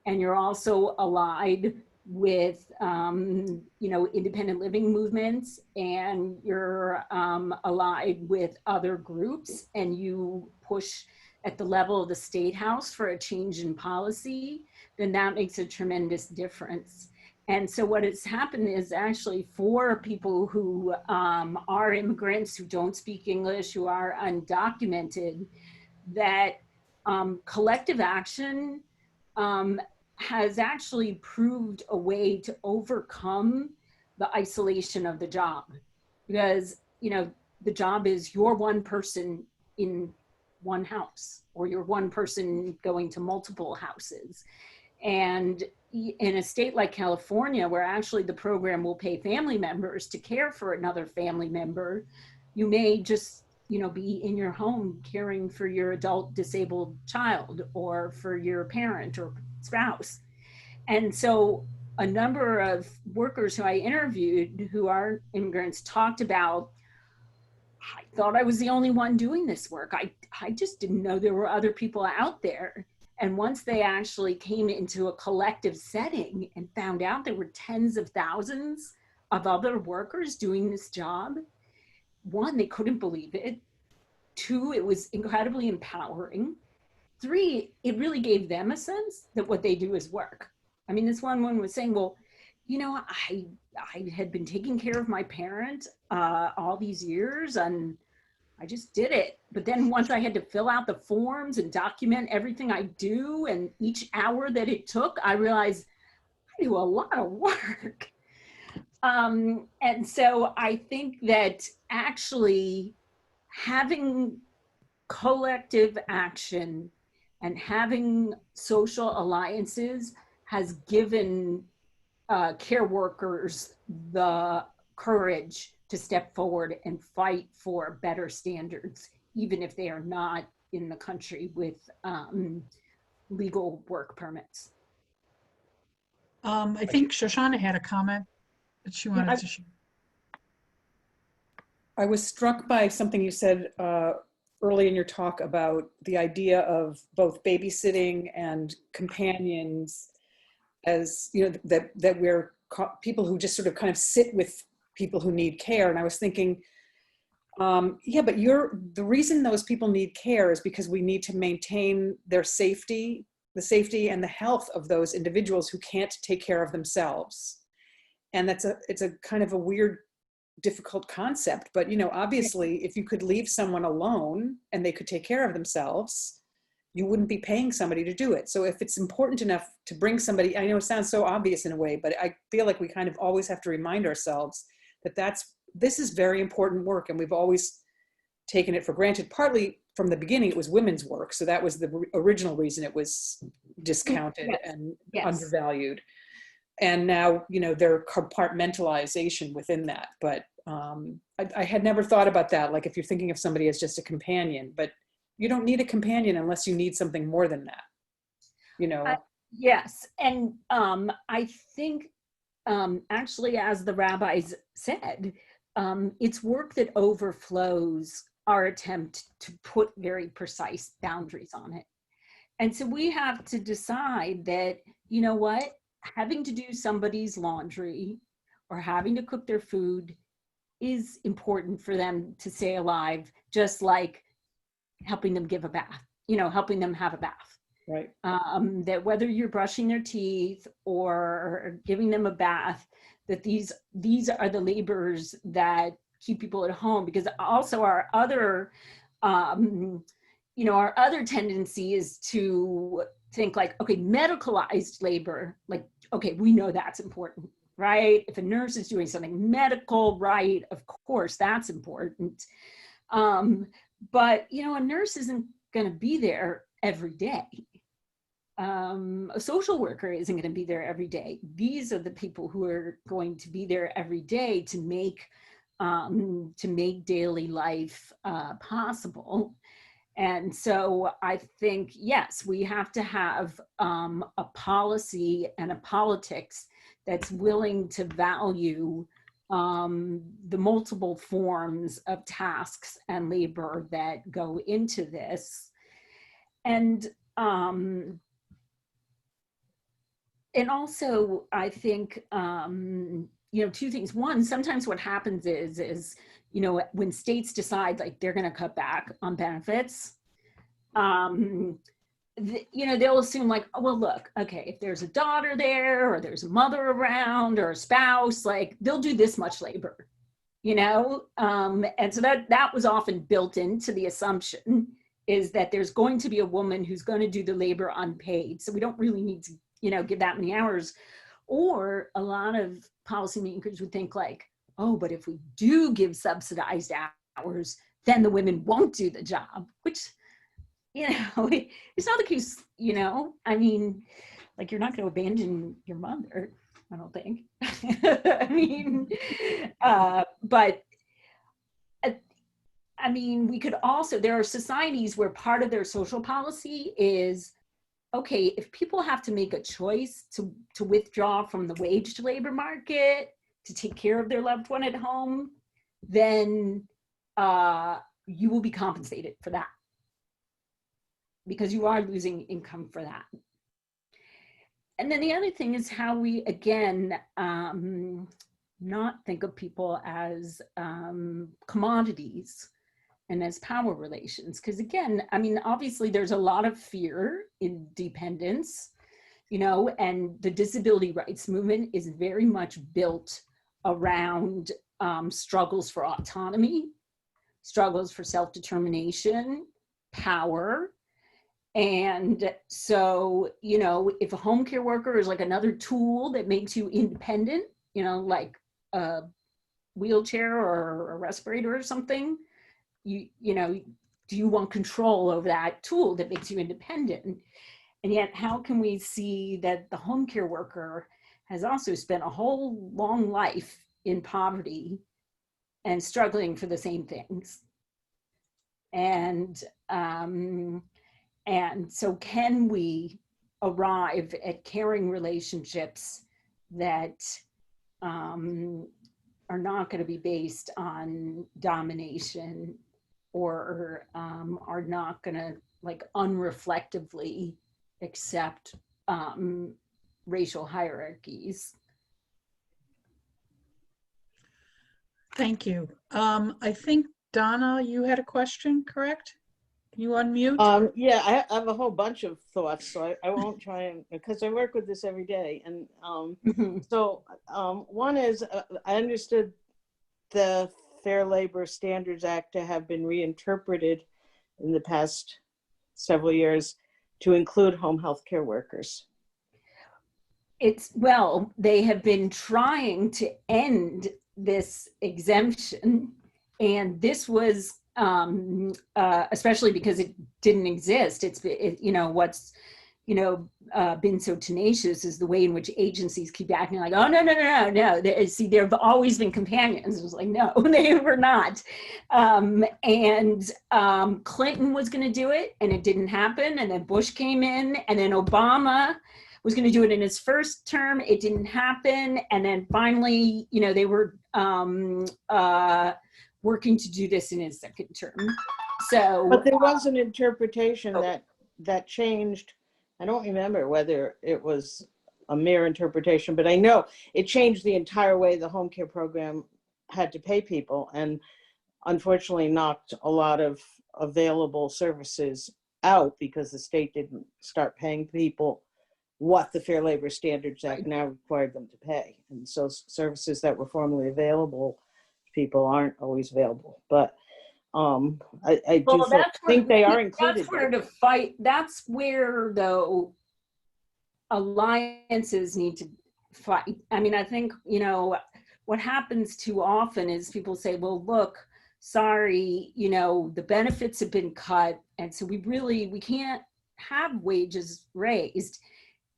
and you're also allied with, independent living movements, and you're allied with other groups, and you push at the level of the State House for a change in policy, then that makes a tremendous difference. And so what has happened is actually for people who are immigrants, who don't speak English, who are undocumented, that collective action has actually proved a way to overcome the isolation of the job. Because, the job is you're one person in one house, or you're one person going to multiple houses. And in a state like California, where actually the program will pay family members to care for another family member, you may just, be in your home caring for your adult disabled child, or for your parent or spouse. And so a number of workers who I interviewed who are immigrants talked about, I thought I was the only one doing this work. I just didn't know there were other people out there. And once they actually came into a collective setting and found out there were tens of thousands of other workers doing this job, one, they couldn't believe it. Two, it was incredibly empowering. Three, it really gave them a sense that what they do is work. I mean, this one woman was saying, well, I had been taking care of my parent all these years, and I just did it. But then once I had to fill out the forms and document everything I do, and each hour that it took, I realized I do a lot of work. And so I think that actually having collective action and having social alliances has given care workers the courage to step forward and fight for better standards, even if they are not in the country with legal work permits. I think Shoshana had a comment that she wanted to share. I was struck by something you said early in your talk about the idea of both babysitting and companions, as that we're people who just sort of kind of sit with people who need care. And I was thinking, yeah, but the reason those people need care is because we need to maintain their safety, the safety and the health of those individuals who can't take care of themselves. And it's a kind of a weird, difficult concept, but obviously if you could leave someone alone and they could take care of themselves, you wouldn't be paying somebody to do it. So if it's important enough to bring somebody, I know it sounds so obvious in a way, but I feel like we kind of always have to remind ourselves that that's this is very important work, and we've always taken it for granted. Partly from the beginning, it was women's work, so that was the original reason it was discounted Yes. and Yes. undervalued. And now, you know, there are compartmentalization within that. But I had never thought about that. Like if you're thinking of somebody as just a companion, but you don't need a companion unless you need something more than that, you know? Yes. And I think actually, as the rabbis said, it's work that overflows our attempt to put very precise boundaries on it. And so we have to decide that, you know what, having to do somebody's laundry or having to cook their food is important for them to stay alive, just like helping them give a bath, you know, helping them have a bath. Right. That whether you're brushing their teeth or giving them a bath, that these are the labors that keep people at home. Because also our other, you know, our other tendency is to think like, okay, medicalized labor, like, okay, we know that's important, right? If a nurse is doing something medical, right, of course, that's important. But, you know, a nurse isn't going to be there every day. A social worker isn't going to be there every day. These are the people who are going to be there every day to make daily life possible. And so I think, yes, we have to have a policy and a politics that's willing to value the multiple forms of tasks and labor that go into this. And also, I think, you know, two things. One, sometimes what happens is, you know, when states decide like they're going to cut back on benefits, you know, they'll assume like, oh, well, look, okay, if there's a daughter there or there's a mother around or a spouse, like they'll do this much labor, you know? And so that was often built into the assumption, is that there's going to be a woman who's going to do the labor unpaid. So we don't really need to, you know, give that many hours. Or a lot of policymakers would think like, oh, but if we do give subsidized hours, then the women won't do the job, which, you know, it's not the case, you know. I mean, like you're not going to abandon your mother, I don't think. I mean, but I mean, we could also, there are societies where part of their social policy is, okay, if people have to make a choice to withdraw from the waged labor market to take care of their loved one at home, then you will be compensated for that, because you are losing income for that. And then the other thing is how we, again, not think of people as commodities and as power relations. Because again, I mean, obviously there's a lot of fear in dependence, you know, and the disability rights movement is very much built around struggles for autonomy, struggles for self-determination, power. And so, you know, if a home care worker is like another tool that makes you independent, you know, like a wheelchair or a respirator or something, you know, do you want control over that tool that makes you independent? And yet, how can we see that the home care worker has also spent a whole long life in poverty and struggling for the same things? And so can we arrive at caring relationships that are not going to be based on domination, or are not going to like unreflectively accept racial hierarchies? Thank you. I think, Donna, you had a question, correct? Can you unmute? Yeah, I have a whole bunch of thoughts, so I won't try and, because I work with this every day. And so one is, I understood the Fair Labor Standards Act to have been reinterpreted in the past several years to include home health care workers. Well, they have been trying to end this exemption, and this was especially because it didn't exist. What's been so tenacious is the way in which agencies keep acting like, oh, no. There have always been companions. It was like, no, they were not. Clinton was going to do it, and it didn't happen. And then Bush came in, and then Obama was going to do it in his first term. It didn't happen. And then finally, they were working to do this in his second term. So, but there was an interpretation that changed. I don't remember whether it was a mere interpretation, but I know it changed the entire way the home care program had to pay people, and unfortunately knocked a lot of available services out because the state didn't start paying people what the Fair Labor Standards Act now required them to pay. And so services that were formerly available to people aren't always available. But I do think they are included. That's where to fight. That's where, though, alliances need to fight. I mean, I think, what happens too often is people say, well, look, sorry, the benefits have been cut. And so we can't have wages raised.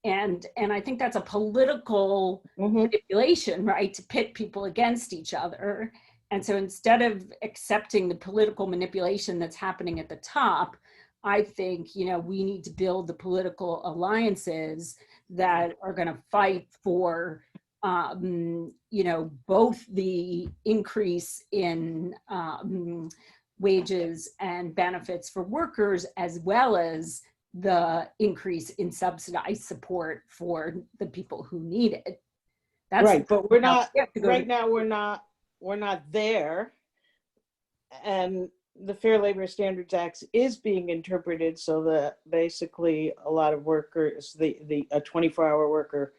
And I think that's a political manipulation, right? To pit people against each other. And so instead of accepting the political manipulation that's happening at the top, I think, we need to build the political alliances that are going to fight for, both the increase in wages and benefits for workers, as well as the increase in subsidized support for the people who need it. That's right, but we're not, right now we're not there. And the Fair Labor Standards Act is being interpreted so that basically a lot of workers, a 24-hour worker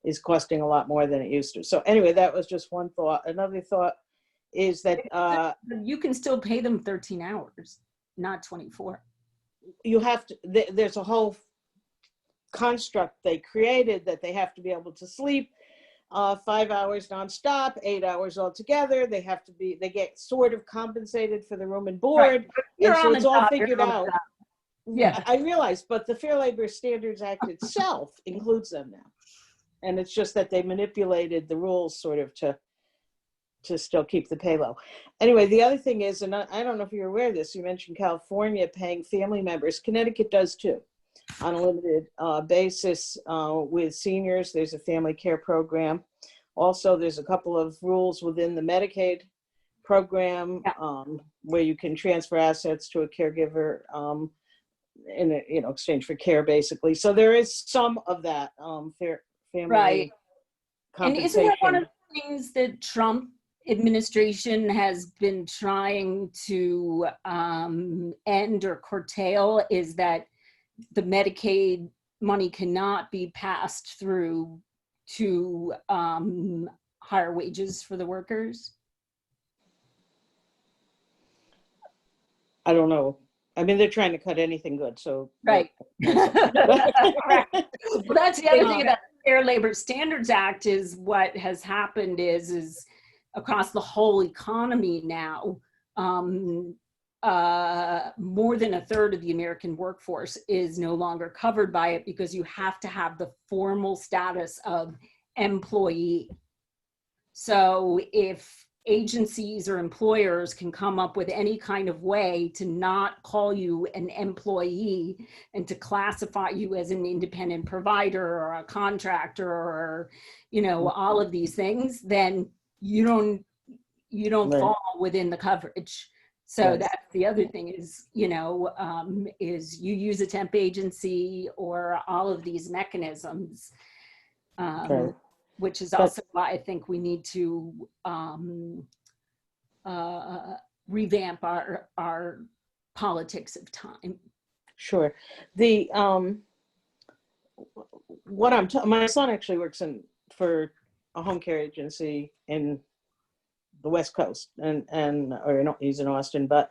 is costing a lot more than it used to. So anyway, that was just one thought. Another thought is that you can still pay them 13 hours, not 24. You have to, there's a whole construct they created that they have to be able to sleep 5 hours nonstop, 8 hours altogether. They get sort of compensated for the room and board. Right. And so it's all figured out. Yeah, I realize, but the Fair Labor Standards Act itself includes them now. And it's just that they manipulated the rules sort of to still keep the pay low. Anyway, the other thing is, and I don't know if you're aware of this, you mentioned California paying family members. Connecticut does too, on a limited basis with seniors. There's a family care program. Also, there's a couple of rules within the Medicaid program where you can transfer assets to a caregiver in exchange for care, basically. So there is some of that fair family compensation. And isn't that one of the things that Trump administration has been trying to end or curtail, is that the Medicaid money cannot be passed through to higher wages for the workers? I don't know. I mean, they're trying to cut anything good, so. Right. Right. Well, that's the other thing about the Fair Labor Standards Act is what has happened is across the whole economy now, more than a third of the American workforce is no longer covered by it because you have to have the formal status of employee. So if agencies or employers can come up with any kind of way to not call you an employee and to classify you as an independent provider or a contractor or, all of these things, then you don't Right. fall within the coverage. So Yes. that's the other thing is, is you use a temp agency or all of these mechanisms, Right. which is also why I think we need to revamp our politics of time. Sure. The my son actually works for a home care agency in the West Coast, he's in Austin, but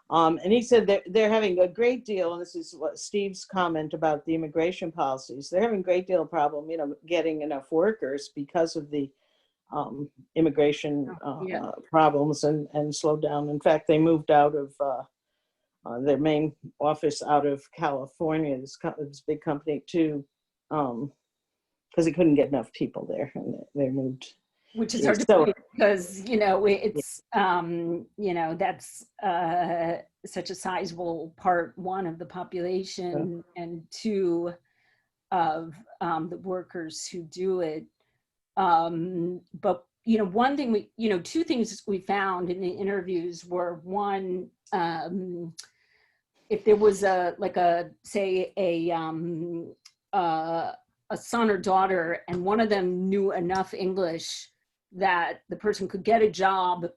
and he said that they're having a great deal, and this is what Steve's comment about the immigration policies. They're having a great deal of problem, getting enough workers because of the immigration Yeah. problems and slowed down. In fact, they moved out of their main office out of California, this big company, too, because they couldn't get enough people there, and they moved. Which is hard to So- believe because, it's, that's such a sizable part, one, of the population, and two, of the workers who do it. But, one thing two things we found in the interviews were, one, if there was a son or daughter, and one of them knew enough English that the person could get a job,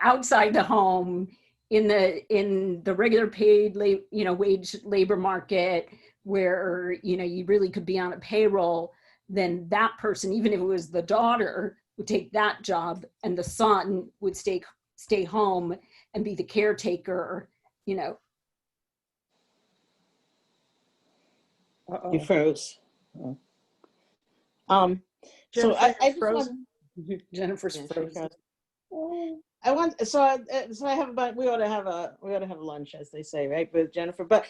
outside the home in the regular paid wage labor market, where you really could be on a payroll, then that person, even if it was the daughter, would take that job, and the son would stay home and be the caretaker. You froze. So Jennifer, I you're just frozen. Jennifer's Yeah, she frozen. I want so I have about we ought to have lunch, as they say, right, with Jennifer. But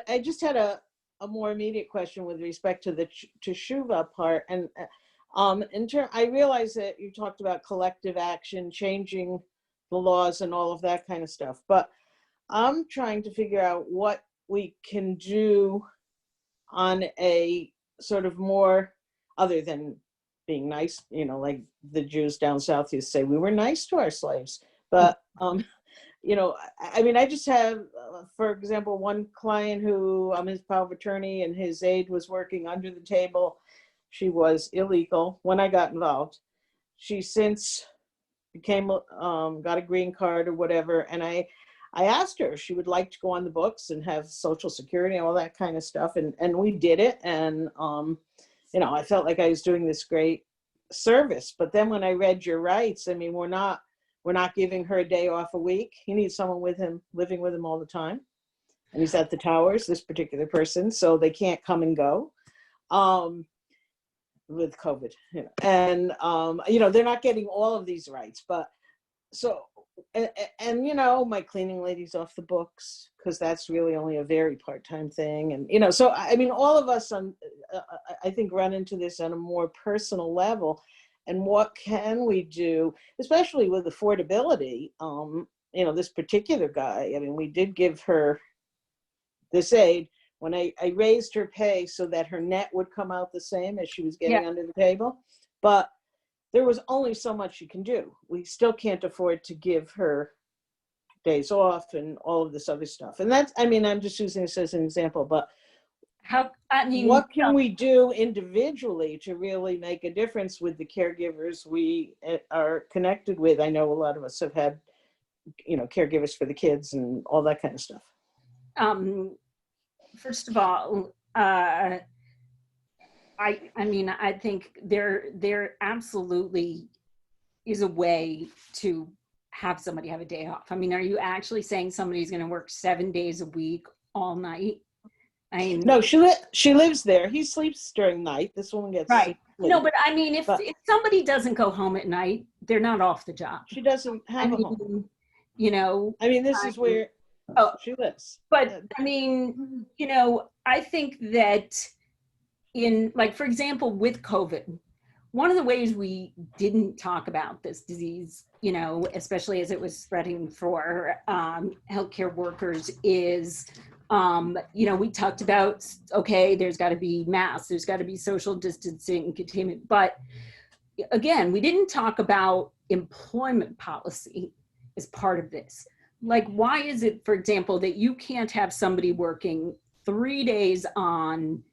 I just had a more immediate question with respect to the Teshuva part, and I realize that you talked about collective action, changing the laws, and all of that kind of stuff. But I'm trying to figure out what we can do on a sort of more, other than being nice, like the Jews down south used to say, we were nice to our slaves. But, I just have, for example, one client who I'm his power of attorney, and his aide was working under the table. She was illegal when I got involved. She since became, got a green card or whatever. And I asked her if she would like to go on the books and have Social Security and all that kind of stuff. And we did it. And, I felt like I was doing this great service. But then when I read your rights, we're not giving her a day off a week. He needs someone with him, living with him all the time. And he's at the towers, this particular person, so they can't come and go with COVID. And, they're not getting all of these rights. But so, and my cleaning lady's off the books, because that's really only a very part-time thing. And, so, all of us, I think, run into this on a more personal level. And what can we do, especially with affordability? This particular guy, we did give her this aid when I raised her pay so that her net would come out the same as she was getting under the table. But there was only so much you can do. We still can't afford to give her days off and all of this other stuff. And that's, I'm just using this as an example, but what can we do individually to really make a difference with the caregivers we are connected with? I know a lot of us have had, caregivers for the kids and all that kind of stuff. First of all, I think there absolutely is a way to have somebody have a day off. Are you actually saying somebody's going to work 7 days a week all night? No, she lives there. He sleeps during night. This woman gets right. sleep. No, but if somebody doesn't go home at night, they're not off the job. She doesn't have a home. This is where she lives. But I think that for example, with COVID, one of the ways we didn't talk about this disease, especially as it was spreading for healthcare workers, is we talked about, okay, there's got to be masks, there's got to be social distancing, containment. But again, we didn't talk about employment policy as part of this. Why is it, for example, that you can't have somebody working 3 days on,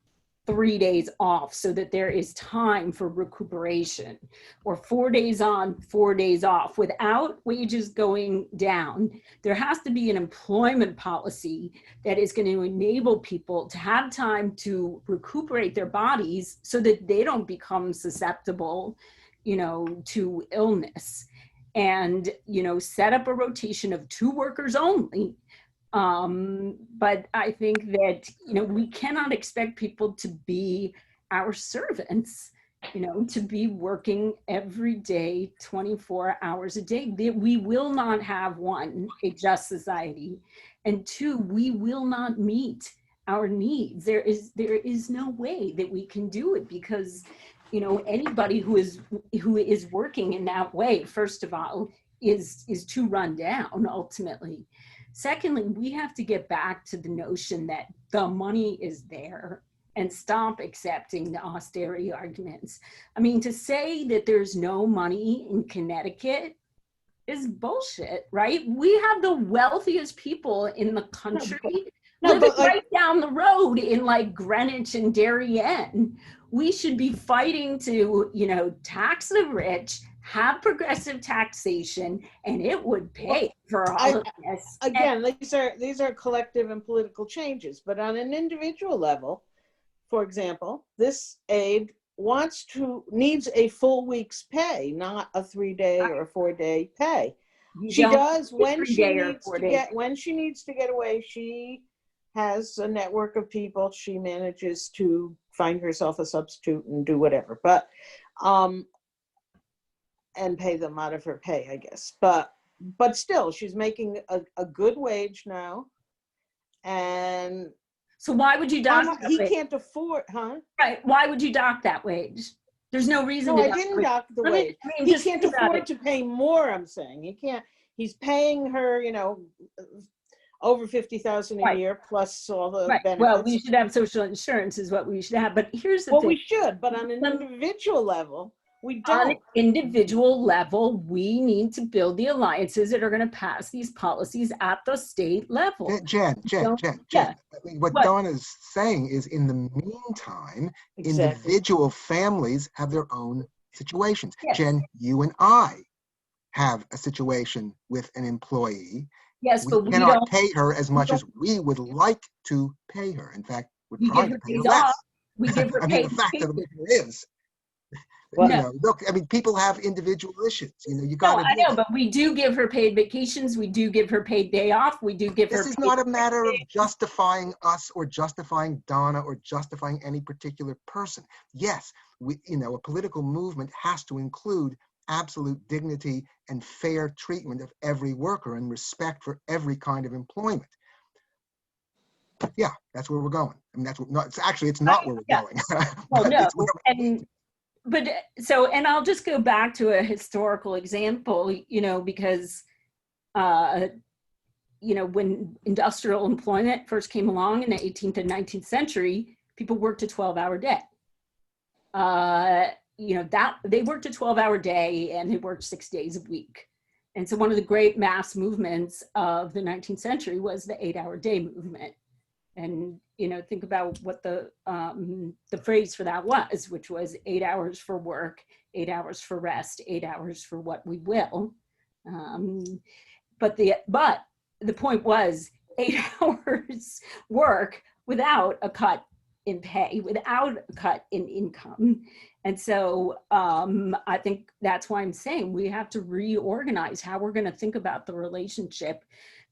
3 days off, so that there is time for recuperation, or 4 days on, 4 days off, without wages going down? There has to be an employment policy that is going to enable people to have time to recuperate their bodies so that they don't become susceptible, to illness. And, set up a rotation of 2 workers only. But I think that, we cannot expect people to be our servants. to be working every day, 24 hours a day. We will not have, one, a just society, and two, we will not meet our needs. There is no way that we can do it, because anybody who is working in that way, first of all, is too run down ultimately. Secondly, we have to get back to the notion that the money is there and stop accepting the austerity arguments. I mean, to say that there's no money in Connecticut is bullshit, right? We have the wealthiest people in the country living right down the road in like Greenwich and Darien. We should be fighting to, tax the rich, have progressive taxation, and it would pay for all of this. Again, these are collective and political changes, but on an individual level, for example, this aide needs a full week's pay, not a 3-day or a 4-day pay. She does when she needs to get away. She has a network of people. She manages to find herself a substitute and do whatever, but and pay them out of her pay, I guess. But still, she's making a good wage now, and so why would you dock that he wage? can't afford, huh? Right. Why would you dock that wage? There's no reason to I didn't dock the wage. He can't afford to pay more, I'm saying. He can't. He's paying her, over $50,000 a year plus all the benefits. Well, we should have social insurance is what we should have. But here's the thing. Well, we should, but on an individual level, we don't. On an individual level, we need to build the alliances that are going to pass these policies at the state level. Jen. What Donna's saying is, in the meantime, individual families have their own situations. Yes. Jen, you and I have a situation with an employee. Yes, but we cannot pay her as much as we would like to pay her. In fact, we're trying to pay her less. We give her the fact of the matter is, look, people have individual issues. You got to. I know, but we do give her paid vacations. We do give her paid day off. We do give her. This is not a matter of justifying us or justifying Donna or justifying any particular person. Yes, a political movement has to include absolute dignity and fair treatment of every worker and respect for every kind of employment. Yeah, that's where we're going. That's what. No, it's not where we're going. Well, no, and I'll just go back to a historical example, because, when industrial employment first came along in the 18th and 19th century, people worked a 12-hour day. That they worked a 12-hour day and they worked 6 days a week. And so one of the great mass movements of the 19th century was the 8-hour day movement. And, think about what the phrase for that was, which was 8 hours for work, 8 hours for rest, 8 hours for what we will. But the point was 8 hours work without a cut in pay, without a cut in income. And so I think that's why I'm saying we have to reorganize how we're going to think about the relationship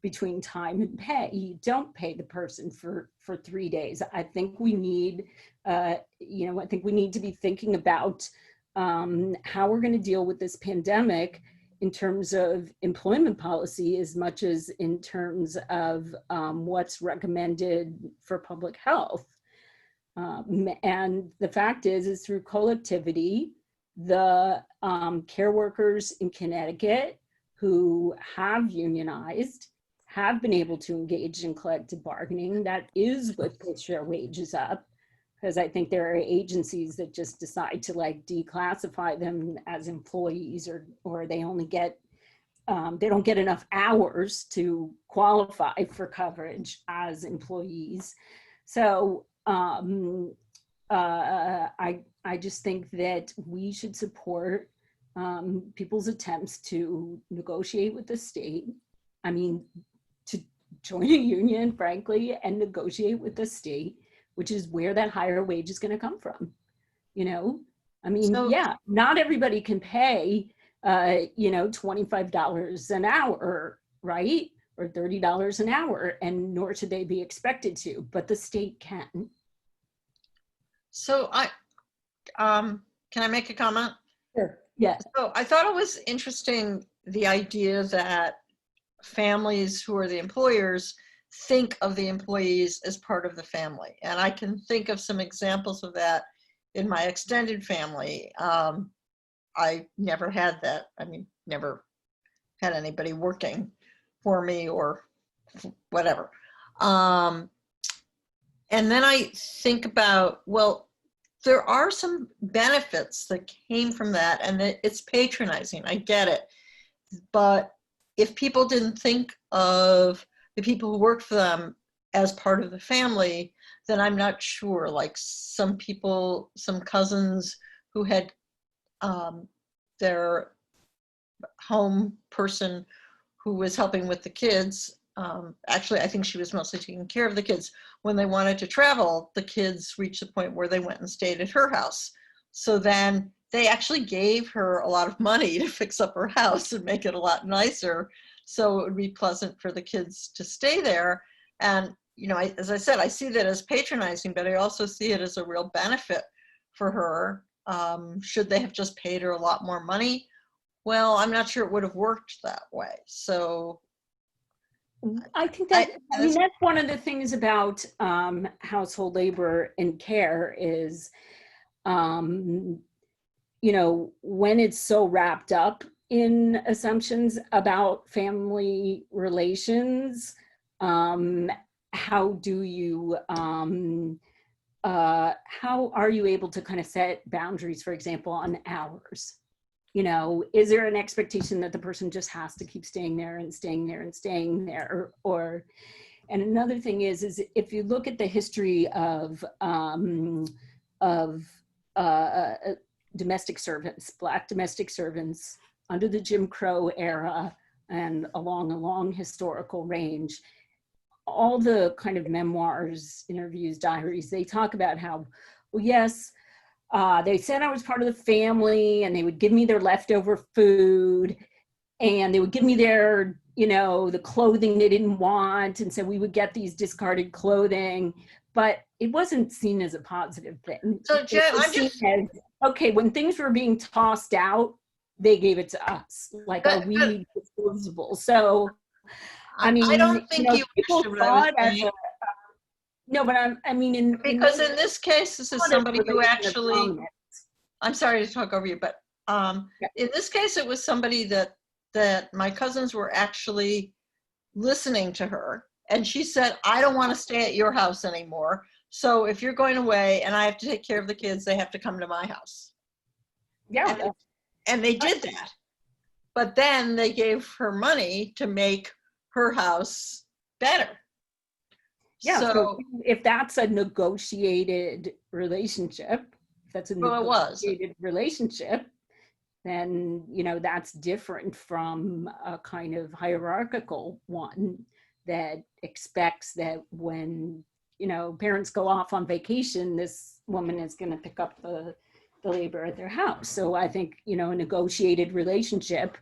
between time and pay. You don't pay the person for 3 days. I think we need, to be thinking about how we're going to deal with this pandemic in terms of employment policy as much as in terms of what's recommended for public health. And the fact is through collectivity, the care workers in Connecticut who have unionized have been able to engage in collective bargaining. That is what puts their wages up, because I think there are agencies that just decide to declassify them as employees, or they only get they don't get enough hours to qualify for coverage as employees. So I just think that we should support people's attempts to negotiate with the state. To join a union, frankly, and negotiate with the state, which is where that higher wage is going to come from. Not everybody can pay, $25 an hour, right? Or $30 an hour, and nor should they be expected to, but the state can. So can I make a comment? Sure. Yeah. So I thought it was interesting, the idea that families who are the employers think of the employees as part of the family. And I can think of some examples of that in my extended family. I never had that. I mean, never had anybody working for me or whatever. And then I think about, well, there are some benefits that came from that, and it's patronizing. I get it. But if people didn't think of the people who worked for them as part of the family, then I'm not sure. Like some people, some cousins who had their home person who was helping with the kids. Actually, I think she was mostly taking care of the kids. When they wanted to travel, the kids reached the point where they went and stayed at her house. So then they actually gave her a lot of money to fix up her house and make it a lot nicer. So it would be pleasant for the kids to stay there. And, you know, as I said, I see that as patronizing, but I also see it as a real benefit for her. Should they have just paid her a lot more money? Well, I'm not sure it would have worked that way. So I think that, I mean, that's one of the things about household labor and care is, you know, when it's so wrapped up in assumptions about family relations, how do you, how are you able to kind of set boundaries, for example, on hours? You know, is there an expectation that the person just has to keep staying there and staying there and staying there? Or and another thing is if you look at the history of domestic servants, Black domestic servants under the Jim Crow era and along a long historical range, all the kind of memoirs, interviews, diaries, they talk about how, well, yes, they said I was part of the family and they would give me their leftover food and they would give me their, you know, the clothing they didn't want. And so we would get these discarded clothing, but it wasn't seen as a positive thing. So Jen, I'm just, okay, when things were being tossed out, they gave it to us. Like, are we disposable? So, I mean, I don't think you know, you people understood what I was thought as saying. no, but I mean, Because in this case, this is somebody who actually, I'm sorry to talk over you, but in this case, it was somebody that my cousins were actually listening to her. And she said, I don't want to stay at your house anymore. So if you're going away and I have to take care of the kids, they have to come to my house. Yeah. And they did that. But then they gave her money to make her house better. Yeah, so if that's a negotiated relationship, if that's a negotiated relationship, then, you know, that's different from a kind of hierarchical one that expects that when, you know, parents go off on vacation, this woman is going to pick up the labor at their house. So I think, you know, a negotiated relationship,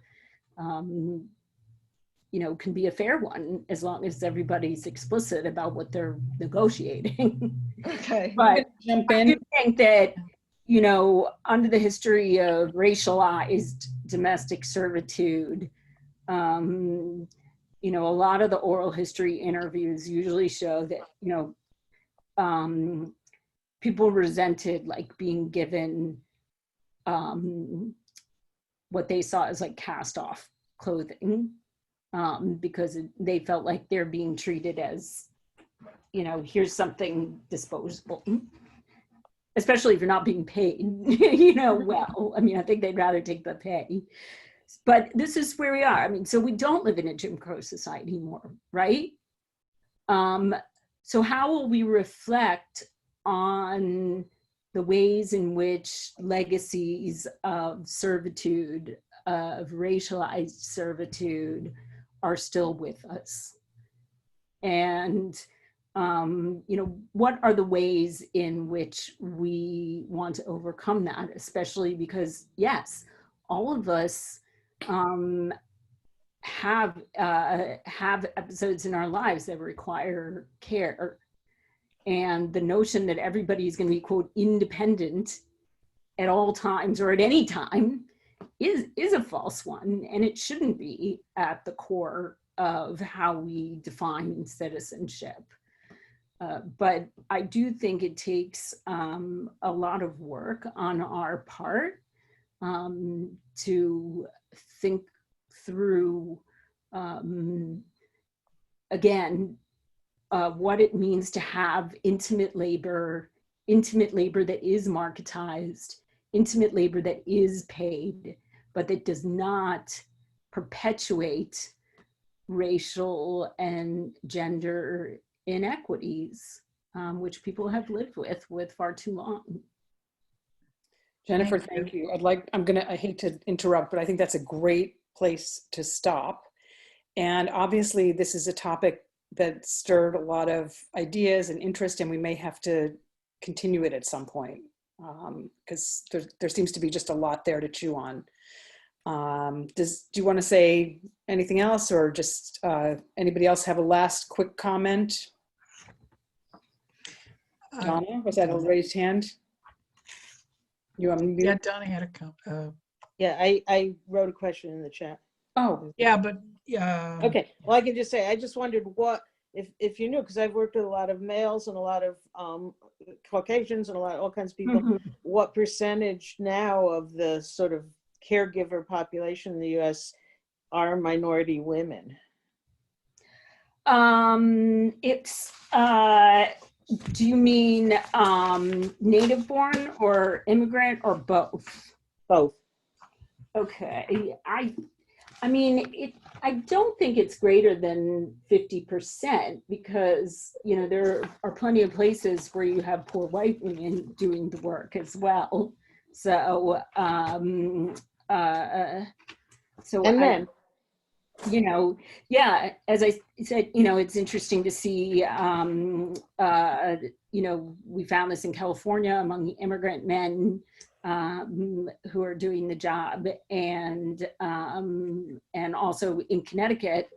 you know, can be a fair one as long as everybody's explicit about what they're negotiating. Okay. But I do think that, you know, under the history of racialized domestic servitude, you know, a lot of the oral history interviews usually show that, you know, people resented like being given what they saw as like cast off clothing. Because they felt like they're being treated as, you know, here's something disposable, especially if you're not being paid, you know, well, I mean, I think they'd rather take the pay. But this is where we are. I mean, so we don't live in a Jim Crow society anymore, right? So how will we reflect on the ways in which legacies of servitude, of racialized servitude, are still with us? And, you know, what are the ways in which we want to overcome that, especially because, yes, all of us have episodes in our lives that require care. And the notion that everybody is going to be, quote, independent at all times or at any time is a false one, and it shouldn't be at the core of how we define citizenship. But I do think it takes a lot of work on our part to think through, again, what it means to have intimate labor that is marketized, intimate labor that is paid, but that does not perpetuate racial and gender inequities, which people have lived with far too long. Jennifer, thank you. I hate to interrupt, but I think that's a great place to stop. And obviously this is a topic that stirred a lot of ideas and interest, and we may have to continue it at some point, because there seems to be just a lot there to chew on. Do you want to say anything else, or just anybody else have a last quick comment? Donna, was that a raised hand? You unmute? Yeah, Donna had a comment. Yeah, I wrote a question in the chat. Oh, Yeah, but yeah. Okay, well, I can just say, I just wondered what, if you knew, because I've worked with a lot of males and a lot of Caucasians and all kinds of people, what percentage now of the sort of caregiver population in the US are minority women? It's, do you mean native born or immigrant or both? Both. Okay, I mean, I don't think it's greater than 50%, because, you know, there are plenty of places where you have poor white women doing the work as well. So, And men. You know, yeah, as I said, you know, it's interesting to see, you know, we found this in California among the immigrant men who are doing the job, and also in Connecticut,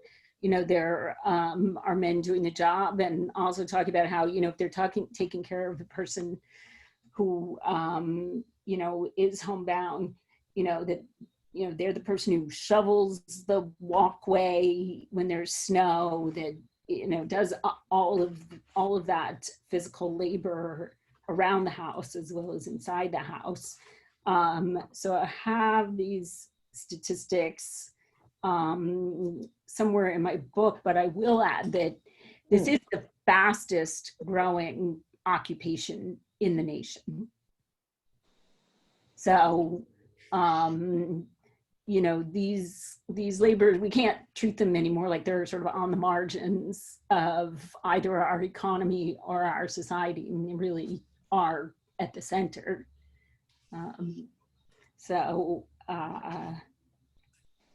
you know, there are men doing the job, and also talking about how, you know, if they're taking care of the person who, you know, is homebound, you know, that, you know, they're the person who shovels the walkway when there's snow, that, you know, does all of that physical labor around the house as well as inside the house. So I have these statistics somewhere in my book, but I will add that this is the fastest growing occupation in the nation. So, you know, these laborers, we can't treat them anymore like they're sort of on the margins of either our economy or our society, and they really are at the center.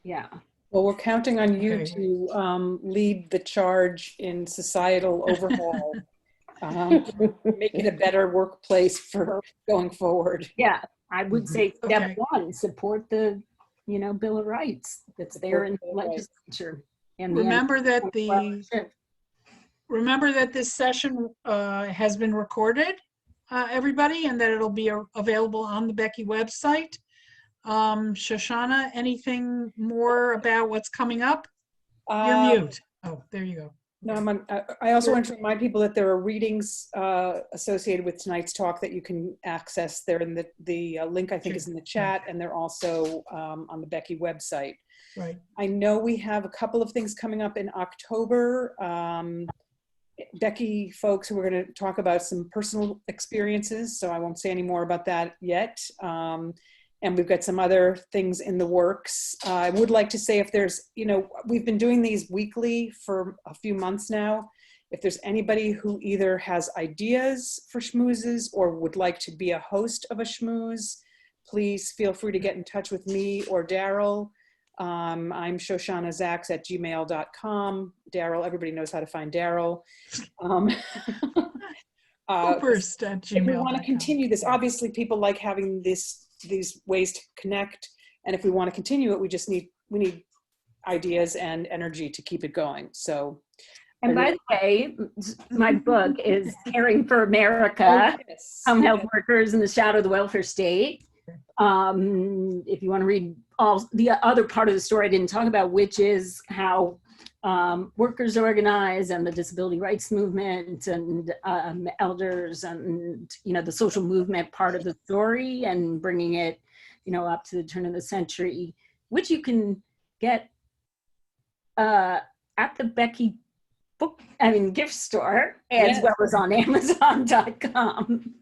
Yeah. well, we're counting on you Okay. to lead the charge in societal overhaul, make it a better workplace for going forward. Yeah, I would say step Okay. one, support the, you know, Bill of Rights that's there in the legislature. And Remember that this session has been recorded, everybody, and that it'll be available on the Becky website. Shoshana, anything more about what's coming up? You're mute. Oh, there you go. No, I also want to remind people that there are readings associated with tonight's talk that you can access. They're in the link, I think, is in the chat, and they're also on the Becky website. Right. I know we have a couple of things coming up in October. Becky folks who are going to talk about some personal experiences, so I won't say any more about that yet. And we've got some other things in the works. I would like to say, if there's, you know, we've been doing these weekly for a few months now. If there's anybody who either has ideas for schmoozes or would like to be a host of a schmooze, please feel free to get in touch with me or Daryl. I'm shoshanazaks@gmail.com. Daryl, everybody knows how to find Daryl. First at If we gmail.com. want to continue this, obviously people like having these ways to connect, and if we want to continue it, we need ideas and energy to keep it going. So, And by the way, my book is Caring for America, yes. Home Health Workers in the Shadow of the Welfare State. If you want to read all the other part of the story I didn't talk about, which is how workers organize and the disability rights movement and elders and, you know, the social movement part of the story and bringing it, you know, up to the turn of the century, which you can get at the Becky gift store, as well as on Amazon.com.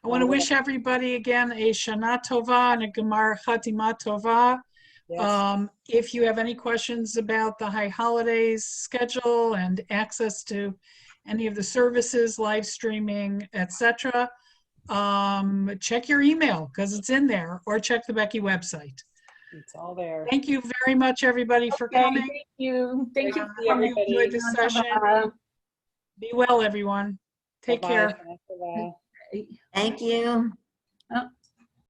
I want to wish everybody again a Shana Tova and a Gemar Chatima Tova. Yes. If you have any questions about the High Holidays schedule and access to any of the services, live streaming, etc., check your email because it's in there, or check the Becky website. It's all there. Thank you very much, everybody, for coming. Thank you. Thank you. I hope you enjoyed this session. Be well, everyone. Take care. Bye-bye. Thank you. Oh.